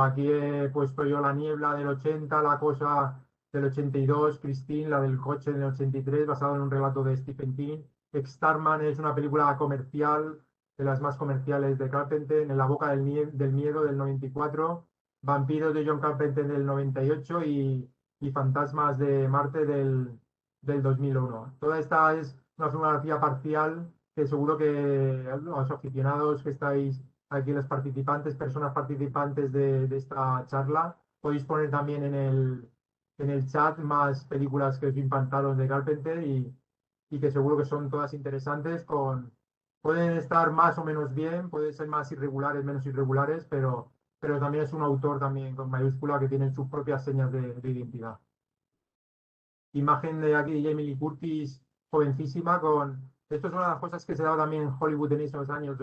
aquí he puesto yo La niebla del 80, La cosa del 82, Christine, la del coche del 83, basado en un relato de Stephen King. Starman es una película comercial, de las más comerciales de Carpenter. En la boca del miedo del 94, Vampiros de John Carpenter del 98 y Fantasmas de Marte del 2001. Toda esta es una filmografía parcial que seguro que los aficionados que estáis aquí, los participantes, personas participantes de esta charla, podéis poner también en el chat más películas que os impactaron de Carpenter y que seguro que son todas interesantes. Pueden estar más o menos bien, pueden ser más irregulares, menos irregulares, pero también es un autor también con mayúscula que tiene sus propias señas de identidad. Imagen de aquí de Jamie Lee Curtis, jovencísima, esto es una de las cosas que se daba también en Hollywood en esos años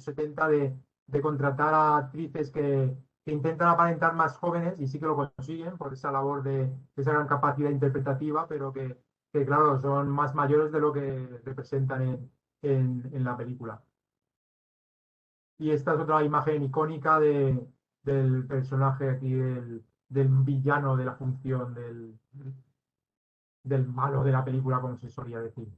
70, de contratar a actrices que intentan aparentar más jóvenes, y sí que lo consiguen por esa labor de esa gran capacidad interpretativa, pero que claro, son más mayores de lo que representan en la película. Y esta es otra imagen icónica del personaje aquí, del villano de la función, del malo de la película, como se solía decir.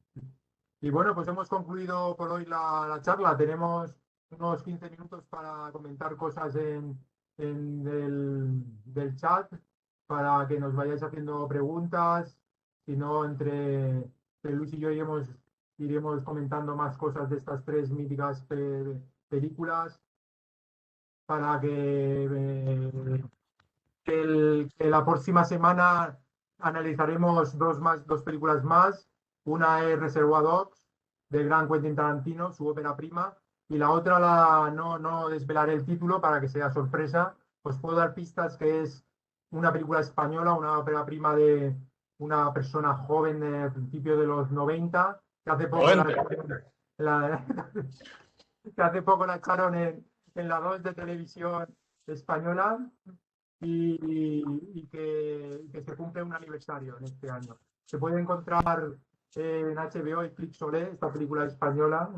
Y bueno, pues hemos concluido por hoy la charla. Tenemos unos 15 minutos para comentar cosas del chat, para que nos vayáis haciendo preguntas. Si no, entre Luis y yo iremos comentando más cosas de estas tres míticas películas, para que la próxima semana analizaremos dos películas más. Una es Reservoir Dogs, del gran Quentin Tarantino, su ópera prima, y la otra no desvelaré el título para que sea sorpresa. Os puedo dar pistas que es una película española, una ópera prima de una persona joven de principios de los 90, que hace poco la, que hace poco la echaron en la 2 de televisión española, y que se cumple un aniversario en este año. Se puede encontrar en HBO y Flixolé, esta película española,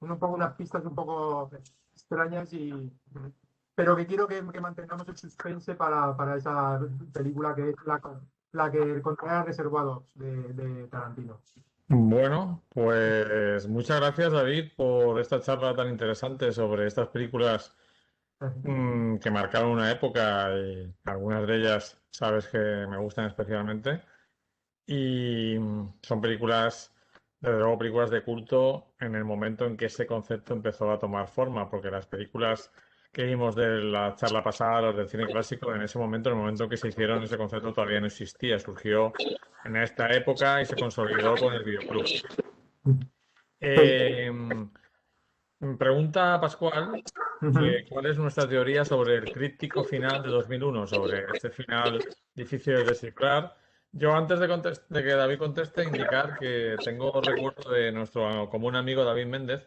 un poco unas pistas un poco extrañas, pero que quiero que mantengamos el suspense para esa película, que es la que contrae Reservados de Tarantino. Bueno, pues muchas gracias, David, por esta charla tan interesante sobre estas películas que marcaron una época, y algunas de ellas sabes que me gustan especialmente. Y son películas, desde luego, películas de culto en el momento en que ese concepto empezó a tomar forma, porque las películas que vimos de la charla pasada, las del cine clásico, en ese momento, en el momento en que se hicieron, ese concepto todavía no existía, surgió en esta época y se consolidó con el videoclub. Eh, Pregunta Pascual que cuál es nuestra teoría sobre el críptico final de 2001, sobre este final difícil de descifrar. Yo, antes de que David conteste, indicar que tengo recuerdo de nuestro común amigo David Méndez,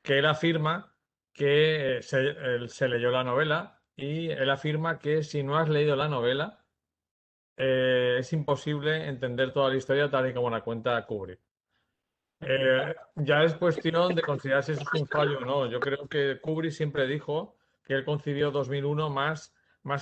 que él afirma que él se leyó la novela, y él afirma que si no has leído la novela, es imposible entender toda la historia tal y como la cuenta Kubrick. Ya es cuestión de considerar si eso es un fallo o no. Yo creo que Kubrick siempre dijo que él concibió 2001 más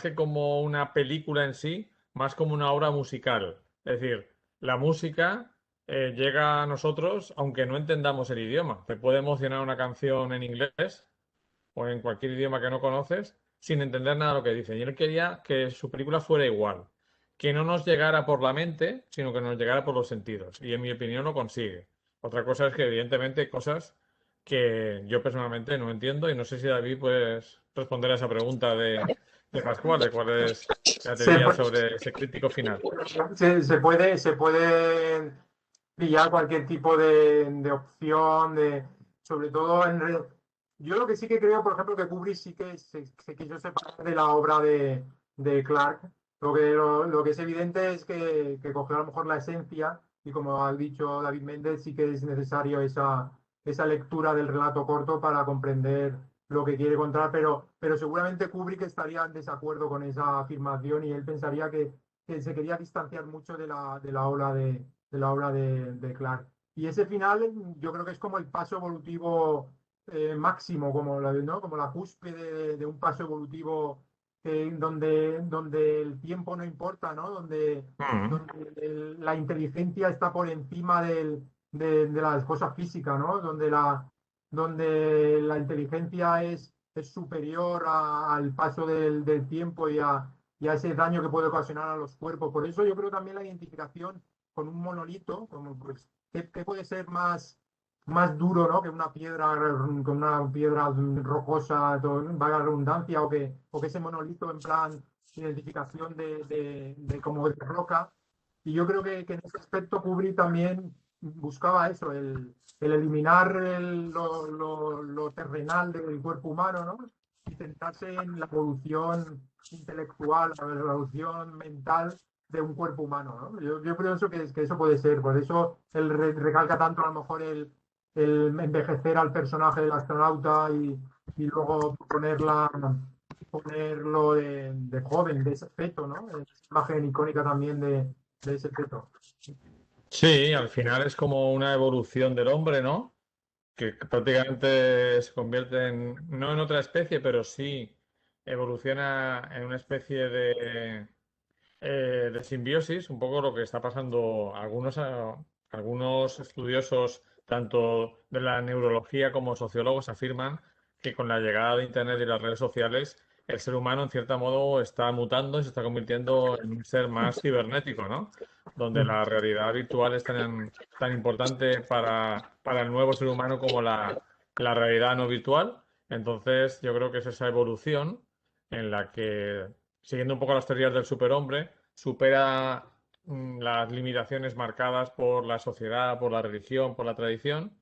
que como una película en sí, más como una obra musical. Es decir, la música llega a nosotros aunque no entendamos el idioma. Te puede emocionar una canción en inglés o en cualquier idioma que no conoces sin entender nada de lo que dice. Y él quería que su película fuera igual, que no nos llegara por la mente, sino que nos llegara por los sentidos. Y en mi opinión lo consigue. Otra cosa es que evidentemente hay cosas que yo personalmente no entiendo, y no sé si David puedes responder a esa pregunta de Pascual, de cuál es la teoría sobre ese crítico final. Se puede pillar cualquier tipo de opción, sobre todo yo lo que sí que creo, por ejemplo, que Kubrick sí que se quiso separar de la obra de Clark. Lo que es evidente es que cogió a lo mejor la esencia y como ha dicho David Méndez, sí que es necesario esa lectura del relato corto para comprender lo que quiere contar, pero seguramente Kubrick estaría en desacuerdo con esa afirmación y él pensaría que se quería distanciar mucho de la obra de Clark. Y ese final yo creo que es como el paso evolutivo máximo, ¿no? Como la cúspide de un paso evolutivo donde el tiempo no importa, ¿no? Mm. Donde la inteligencia está por encima de las cosas físicas, ¿no? Donde la inteligencia es superior al paso del tiempo y a ese daño que puede ocasionar a los cuerpos. Por eso yo creo también la identificación con un monolito, como pues, ¿qué puede ser más duro, ¿no? Que una piedra rocosa, valga la redundancia, o que ese monolito en plan identificación de como de roca. Y yo creo que en ese aspecto Kubrick también buscaba eso, el eliminar lo terrenal del cuerpo humano, ¿no? Y centrarse en la evolución intelectual, la evolución mental de un cuerpo humano, ¿no? Yo pienso que eso puede ser, por eso él recalca tanto a lo mejor el envejecer al personaje del astronauta y luego ponerlo de joven, de ese feto, ¿no? Esa imagen icónica también de ese feto. Sí, al final es como una evolución del hombre, ¿no? Que prácticamente se convierte no en otra especie, pero sí evoluciona en una especie de simbiosis, un poco lo que está pasando algunos estudiosos, tanto de la neurología como sociólogos, afirman que con la llegada de Internet y las redes sociales, el ser humano, en cierto modo, está mutando y se está convirtiendo en un ser más cibernético, ¿no? Donde la realidad virtual es tan importante para el nuevo ser humano como la realidad no virtual. Entonces, yo creo que es esa evolución en la que, siguiendo un poco las teorías del superhombre, supera las limitaciones marcadas por la sociedad, por la religión, por la tradición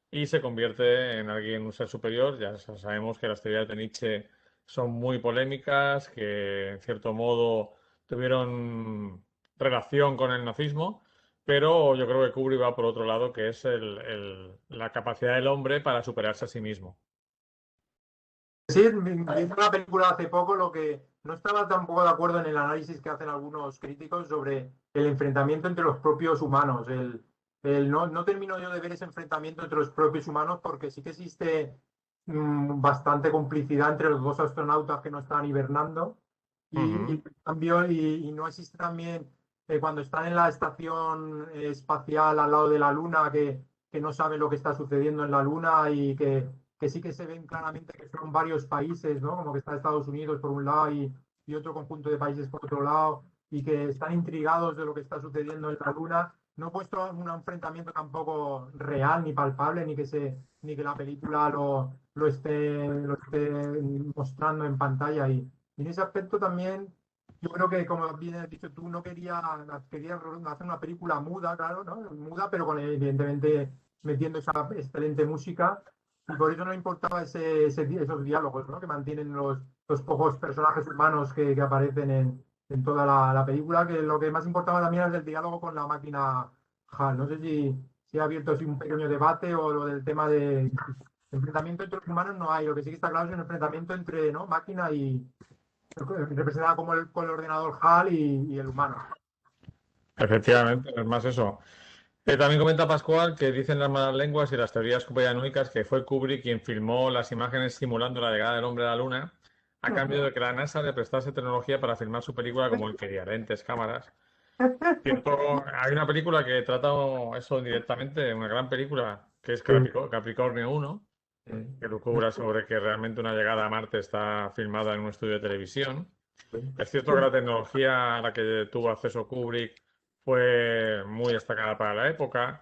y se convierte en alguien, un ser superior. Ya sabemos que las teorías de Nietzsche son muy polémicas, que en cierto modo tuvieron relación con el nazismo, pero yo creo que Kubrick va por otro lado, que es la capacidad del hombre para superarse a sí mismo. Sí, viendo la película hace poco, lo que no estaba tampoco de acuerdo en el análisis que hacen algunos críticos sobre el enfrentamiento entre los propios humanos. No termino yo de ver ese enfrentamiento entre los propios humanos porque sí que existe bastante complicidad entre los dos astronautas que no están hibernando y Ujú. en cambio, y no existe también cuando están en la estación espacial al lado de la Luna que no saben lo que está sucediendo en la Luna y que sí que se ven claramente que son varios países, ¿no? Como que está Estados Unidos por un lado y otro conjunto de países por otro lado, y que están intrigados de lo que está sucediendo en la Luna. No he puesto un enfrentamiento tampoco real ni palpable, ni que la película lo esté mostrando en pantalla. Y en ese aspecto también, yo creo que, como bien has dicho tú, no quería hacer una película muda, claro, ¿no? Muda, pero con evidentemente metiendo esa excelente música y por eso no importaba esos diálogos, ¿no? Que mantienen los pocos personajes humanos que aparecen en toda la película, que lo que más importaba también es el diálogo con la máquina HAL. No sé si ha abierto así un pequeño debate o lo del tema de enfrentamiento entre los humanos no hay. Lo que sí que está claro es un enfrentamiento entre, ¿no? Máquina y representada como con el ordenador HAL y el humano. Efectivamente, es más eso. También comenta Pascual que dicen las malas lenguas y las teorías conspiranoicas que fue Kubrick quien filmó las imágenes simulando la llegada del hombre a la luna a cambio de que la NASA le prestase tecnología para filmar su película como él quería, lentes, cámaras. Cierto, hay una película que trata eso directamente, una gran película que es Sí, Capricornio 1, sí, que lucubra sobre que realmente una llegada a Marte está filmada en un estudio de televisión. Es cierto que la tecnología a la que tuvo acceso Kubrick fue muy destacada para la época,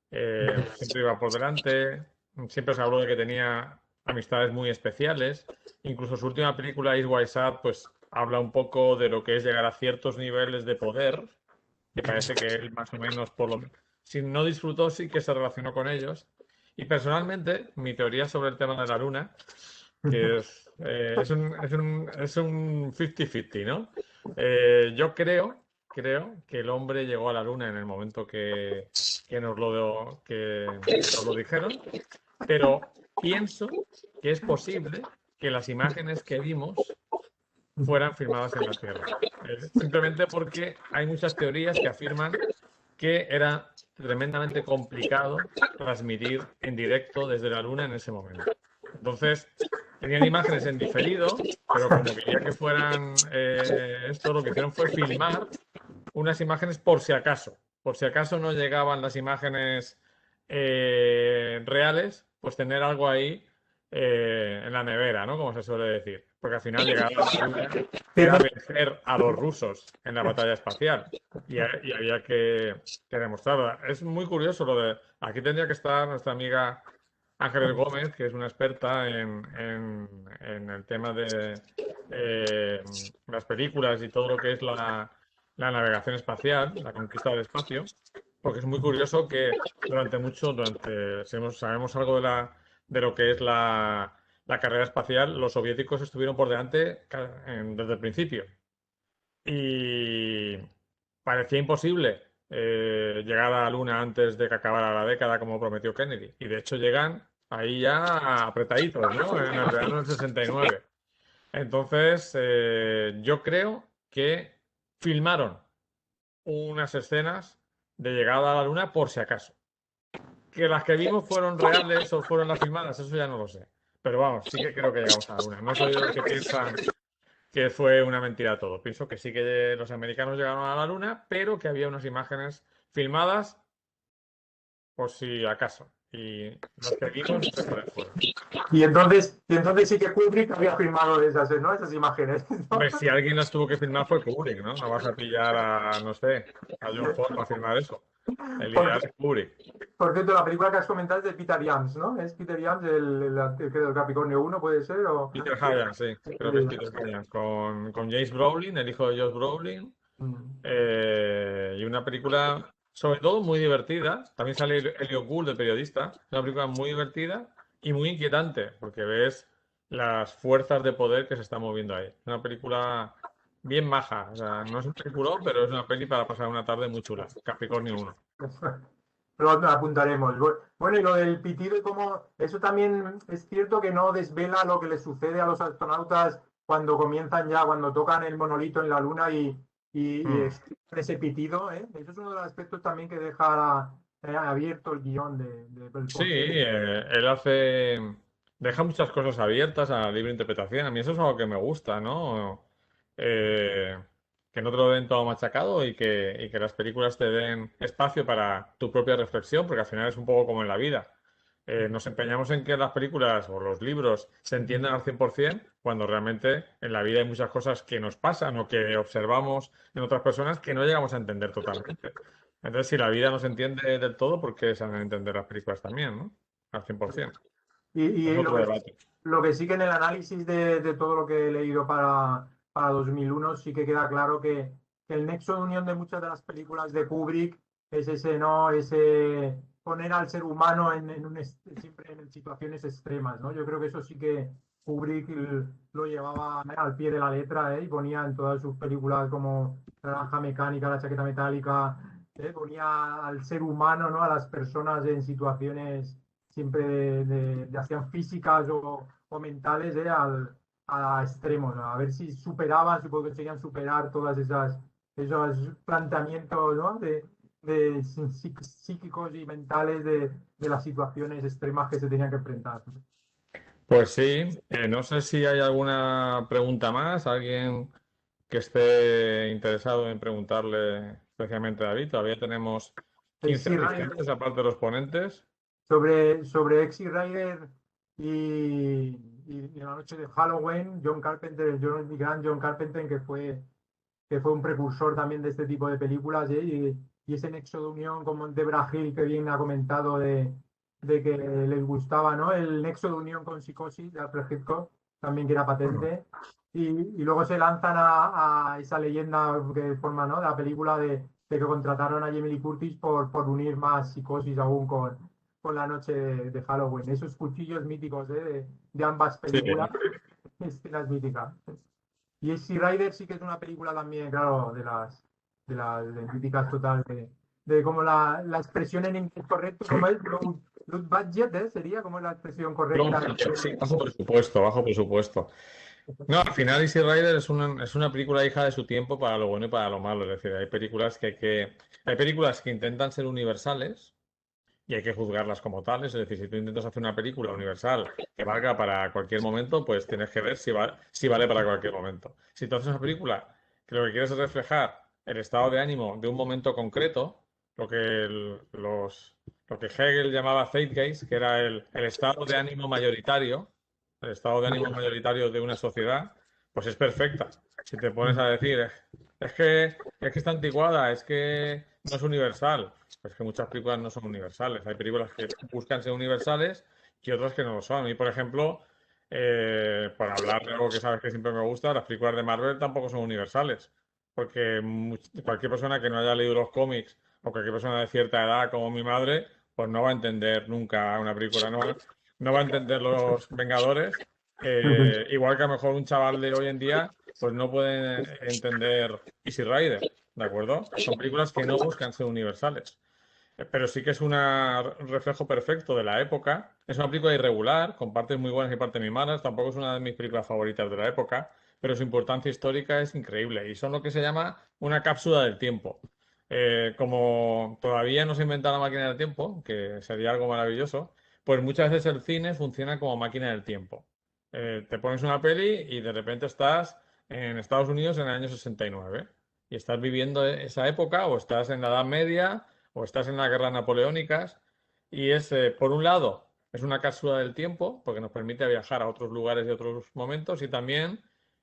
siempre iba por delante, siempre se habló de que tenía amistades muy especiales, incluso su última película, East Wide South, pues habla un poco de lo que es llegar a ciertos niveles de poder, y parece que él más o menos, si no disfrutó, sí que se relacionó con ellos. Y personalmente, mi teoría sobre el tema de la luna que es un 50-50, ¿no? Yo creo que el hombre llegó a la luna en el momento que nos lo dijeron, pero pienso que es posible que las imágenes que vimos fueran filmadas en la Tierra. Simplemente porque hay muchas teorías que afirman que era tremendamente complicado transmitir en directo desde la Luna en ese momento. Entonces, tenían imágenes en diferido, pero como quería que fueran esto, lo que hicieron fue filmar unas imágenes por si acaso no llegaban las imágenes reales, pues tener algo ahí en la nevera, ¿no? Como se suele decir. Porque al final llegar a la Luna era vencer a los rusos en la batalla espacial y había que demostrarlo. Es muy curioso lo de... Aquí tendría que estar nuestra amiga Ángeles Gómez, que es una experta en el tema de las películas y todo lo que es la navegación espacial, la conquista del espacio, porque es muy curioso que sabemos algo de lo que es la carrera espacial, los soviéticos estuvieron por delante desde el principio. Y parecía imposible llegar a la Luna antes de que acabara la década, como prometió Kennedy. Y de hecho llegan ahí ya apretaditos, ¿no? En el verano del 69. Entonces, yo creo que filmaron unas escenas de llegada a la Luna por si acaso. Que las que vimos fueron reales o fueron las filmadas, eso ya no lo sé. Pero vamos, sí que creo que llegamos a la Luna. No soy de los que piensan que fue una mentira todo. Pienso que sí que los americanos llegaron a la Luna, pero que había unas imágenes filmadas por si acaso. Y las que vimos no sé cuáles fueron. Y entonces sí que Kubrick había filmado ¿no? Esas imágenes, ¿no? Hombre, si alguien las tuvo que filmar fue Kubrick, ¿no? No vas a pillar no sé, a John Ford para filmar eso. El Por, ideal es Kubrick. por cierto, la película que has comentado es de Peter Jans, ¿no? ¿Es Peter Jans el Capricornio 1, puede ser? Peter Hyams, sí, creo que es Peter Hyams. Con James Brolin, el hijo de Josh Brolin. Y una película, sobre todo, muy divertida. También sale Elliot Gould, el periodista. Es una película muy divertida y muy inquietante, porque ves las fuerzas de poder que se están moviendo ahí. Es una película bien maja. O sea, no es un peliculón, pero es una peli para pasar una tarde muy chula. Capricornio 1. Lo apuntaremos. Bueno, y lo del pitido y cómo eso también es cierto que no desvela lo que les sucede a los astronautas cuando comienzan ya, cuando tocan el monolito en la Luna y ese pitido, ¿eh? Eso es uno de los aspectos también que deja abierto el guión del Sí, deja muchas cosas abiertas a la libre interpretación. A mí eso es algo que me gusta, ¿no? Eh, que no te lo den todo machacado y que las películas te den espacio para tu propia reflexión, porque al final es un poco como en la vida. Nos empeñamos en que las películas o los libros se entiendan al 100%, cuando realmente en la vida hay muchas cosas que nos pasan o que observamos en otras personas que no llegamos a entender totalmente. Entonces, si la vida no se entiende del todo, ¿por qué se van a entender las películas también, ¿no? Al 100%. Es Y otro debate. lo que sí que en el análisis de todo lo que he leído para 2001 sí que queda claro que el nexo de unión de muchas de las películas de Kubrick es ese, ¿no? Ese poner al ser humano siempre en situaciones extremas, ¿no? Yo creo que eso sí que Kubrick lo llevaba al pie de la letra, ¿eh? Y ponía en todas sus películas como Naranja Mecánica, La Chaqueta Metálica, ponía al ser humano, ¿no? A las personas en situaciones siempre ya sean físicas o mentales, a extremos, ¿no? A ver si superaban, si conseguían superar todas esos planteamientos, ¿no? de psíquicos y mentales de las situaciones extremas que se tenían que enfrentar, ¿no? Pues sí, no sé si hay alguna pregunta más, alguien que esté interesado en preguntarle especialmente a David. Todavía tenemos 15 Sí, asistentes, aparte de los ponentes. sobre Ex Rider y la noche de Halloween, John Carpenter, el gran John Carpenter, que fue un precursor también de este tipo de películas, ¿eh? Y ese nexo de unión como Debra Hill que bien ha comentado de que les gustaba, ¿no? El nexo de unión con Psicosis de Alfred Hitchcock, también que era patente. Y luego se lanzan a esa leyenda que forma, ¿no? De la película de que contrataron a Jamie Lee Curtis por unir más Psicosis aún con la noche de Halloween. Esos cuchillos míticos, ¿eh? de ambas Sí, películas. Escenas míticas. Y Easy Rider sí que es una película también, claro, de míticas total, de como la expresión en inglés correcto, como es low budget, ¿eh? Sería como la expresión correcta. sí, bajo presupuesto, bajo presupuesto. No, al final Easy Rider es una película hija de su tiempo para lo bueno y para lo malo. Es decir, hay películas que intentan ser universales y hay que juzgarlas como tales. Es decir, si tú intentas hacer una película universal que valga para cualquier momento, pues tienes que ver si vale para cualquier momento. Si tú haces una película que lo que quieres es reflejar el estado de ánimo de un momento concreto, lo que, lo que Hegel llamaba Zeitgeist, que era el estado de ánimo mayoritario, el estado de ánimo mayoritario de una sociedad, pues es perfecta. Si te pones a decir, es que está anticuada, es que no es universal, pues que muchas películas no son universales. Hay películas que buscan ser universales y otras que no lo son. A mí, por ejemplo, para hablar de algo que sabes que siempre me gusta, las películas de Marvel tampoco son universales. Porque cualquier persona que no haya leído los cómics o cualquier persona de cierta edad como mi madre, pues no va a entender nunca una película, no va a entender los Vengadores. Igual que a lo mejor un chaval de hoy en día, pues no puede entender Easy Rider, ¿de acuerdo? Son películas que no buscan ser universales. Pero sí que es un reflejo perfecto de la época. Es una película irregular, con partes muy buenas y partes muy malas. Tampoco es una de mis películas favoritas de la época, pero su importancia histórica es increíble. Y son lo que se llama una cápsula del tiempo. Como todavía no se inventa la máquina del tiempo, que sería algo maravilloso, pues muchas veces el cine funciona como máquina del tiempo. Te pones una peli y de repente estás en Estados Unidos en el año 69 y estás viviendo esa época o estás en la Edad Media o estás en las guerras napoleónicas y por un lado, es una cápsula del tiempo porque nos permite viajar a otros lugares y otros momentos y también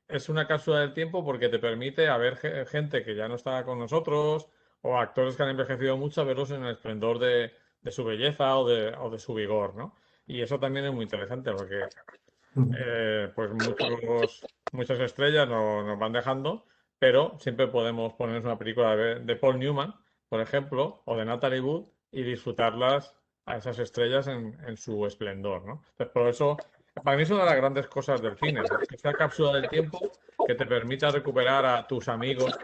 es una cápsula del tiempo porque te permite a ver gente que ya no está con nosotros o actores que han envejecido mucho a verlos en el esplendor de su belleza o de su vigor, ¿no? Y eso también es muy interesante porque pues muchas estrellas nos van dejando, pero siempre podemos ponernos una película de Paul Newman, por ejemplo, o de Natalie Wood y disfrutarlas a esas estrellas en su esplendor, ¿no? Entonces, por eso, para mí es una de las grandes cosas del cine, esta cápsula del tiempo que te permita recuperar a tus amigos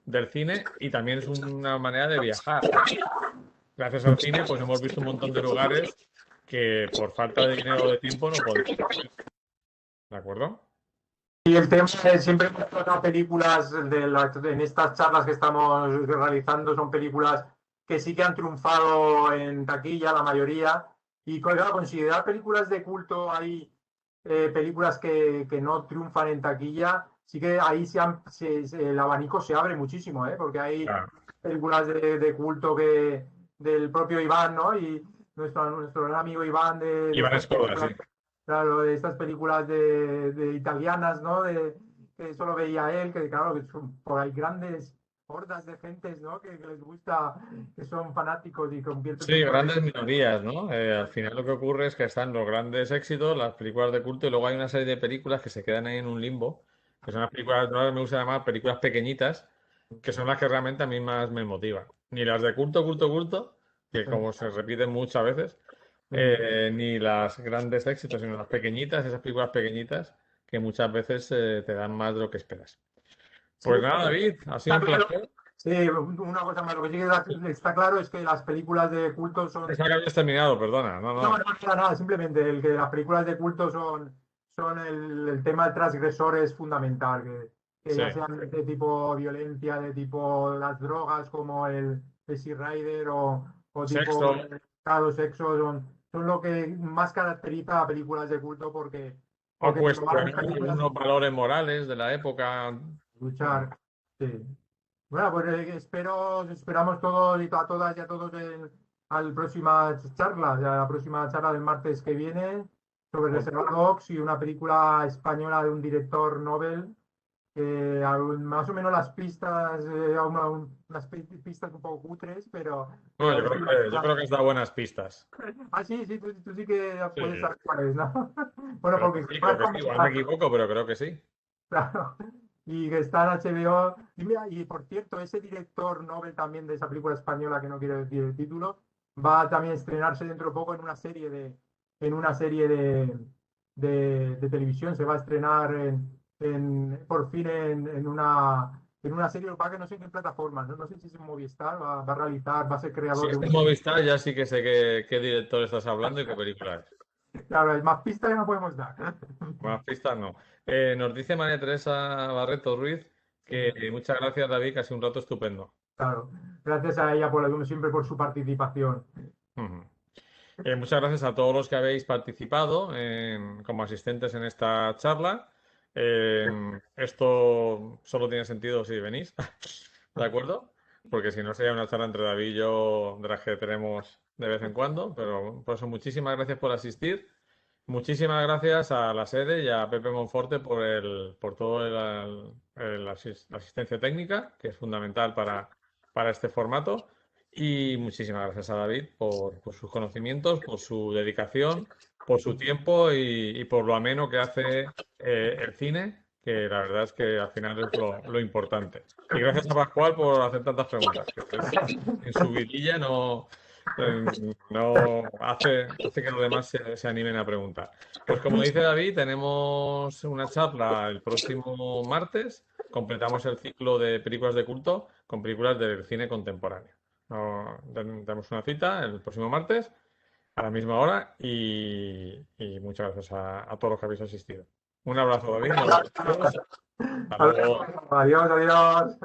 del cine y también es una manera de viajar. Gracias al cine, pues hemos visto un montón de lugares que por falta de dinero o de tiempo no podemos ir. ¿De acuerdo? Y el tema es siempre hemos tratado películas en estas charlas que estamos realizando, son películas que sí que han triunfado en taquilla, la mayoría. Y claro, considerar películas de culto, hay películas que no triunfan en taquilla, sí que ahí el abanico se abre muchísimo, ¿eh? Porque hay Claro. películas de culto del propio Iván, ¿no? Y nuestro gran amigo Iván de Iván estas Escoda, sí. películas. Claro, de estas películas de italianas, ¿no? Que solo veía él, que claro, que son por ahí grandes hordas de gentes, ¿no? Que les gusta, que son fanáticos y convierten Sí, sus grandes proyectos. minorías, ¿no? Al final lo que ocurre es que están los grandes éxitos, las películas de culto, y luego hay una serie de películas que se quedan ahí en un limbo, que son las películas, no me gusta llamar películas pequeñitas, que son las que realmente a mí más me motivan. Ni las de culto, culto, culto, que como se repiten muchas veces, ni las grandes éxitos, sino las pequeñitas, esas películas pequeñitas, que muchas veces te dan más de lo que esperas. Sí, Pues nada, David, ha sido está un claro. placer. Sí, una cosa más, lo que sí que está claro es que las películas de culto son. Pensaba que habías terminado, perdona. No, No, no. no, nada, simplemente el que las películas de culto son el tema del transgresor es fundamental, que Sí. ya sean de tipo violencia, de tipo las drogas como el Easy Rider o tipo Sexto. estado, sexo, son lo que más caracteriza a películas de culto O porque tomaron cuestionar películas algunos valores morales de la época. Bueno, luchar. Sí. Bueno, pues esperamos todos y a todas y a todos al próxima charla, a la próxima charla del martes que viene sobre pues, Reservoir Dogs y una película española de un director Nobel que más o menos las pistas, pistas un poco cutres, pero a bueno, ver si yo creo que has dado buenas pistas. Ah, sí, sí, tú sí que Sí, puedes saber cuál es, ¿no? Bueno, creo porque que sí, creo que sí. Igual me equivoco, pero creo que sí. claro. Y que está en HBO. Y mira, y por cierto, ese director Nobel también de esa película española que no quiero decir el título, va a también estrenarse dentro de poco en una serie de televisión. Se va a estrenar por fin en una serie, lo que pasa es que no sé en qué plataforma, no, no sé si es en Movistar, va a realizar, va a ser Si creador de es un... de Movistar, ya sí que sé qué director estás hablando y qué película es. Claro, hay más pistas que no podemos dar. Más pistas no. Nos dice María Teresa Barreto Ruiz que muchas gracias, David, que ha sido un rato estupendo. Claro, gracias a ella, como siempre, por su participación. Ujú. Muchas gracias a todos los que habéis participado como asistentes en esta charla. Esto solo tiene sentido si venís, ¿de acuerdo? Porque si no sería una charla entre David y yo de las que tenemos de vez en cuando. Pero por eso, muchísimas gracias por asistir. Muchísimas gracias a la sede y a Pepe Monforte por todo la asistencia técnica, que es fundamental para este formato. Y muchísimas gracias a David por sus conocimientos, por su dedicación, por su tiempo y por lo ameno que hace el cine, que la verdad es que al final es lo importante. Y gracias a Pascual por hacer tantas preguntas, que en su vidilla no hace que los demás se animen a preguntar. Pues como dice David, tenemos una charla el próximo martes. Completamos el ciclo de películas de culto con películas del cine contemporáneo. Tenemos una cita el próximo martes a la misma hora y muchas gracias a todos los que habéis asistido. Un abrazo, David. Nos vemos. Hasta luego. Adiós, adiós.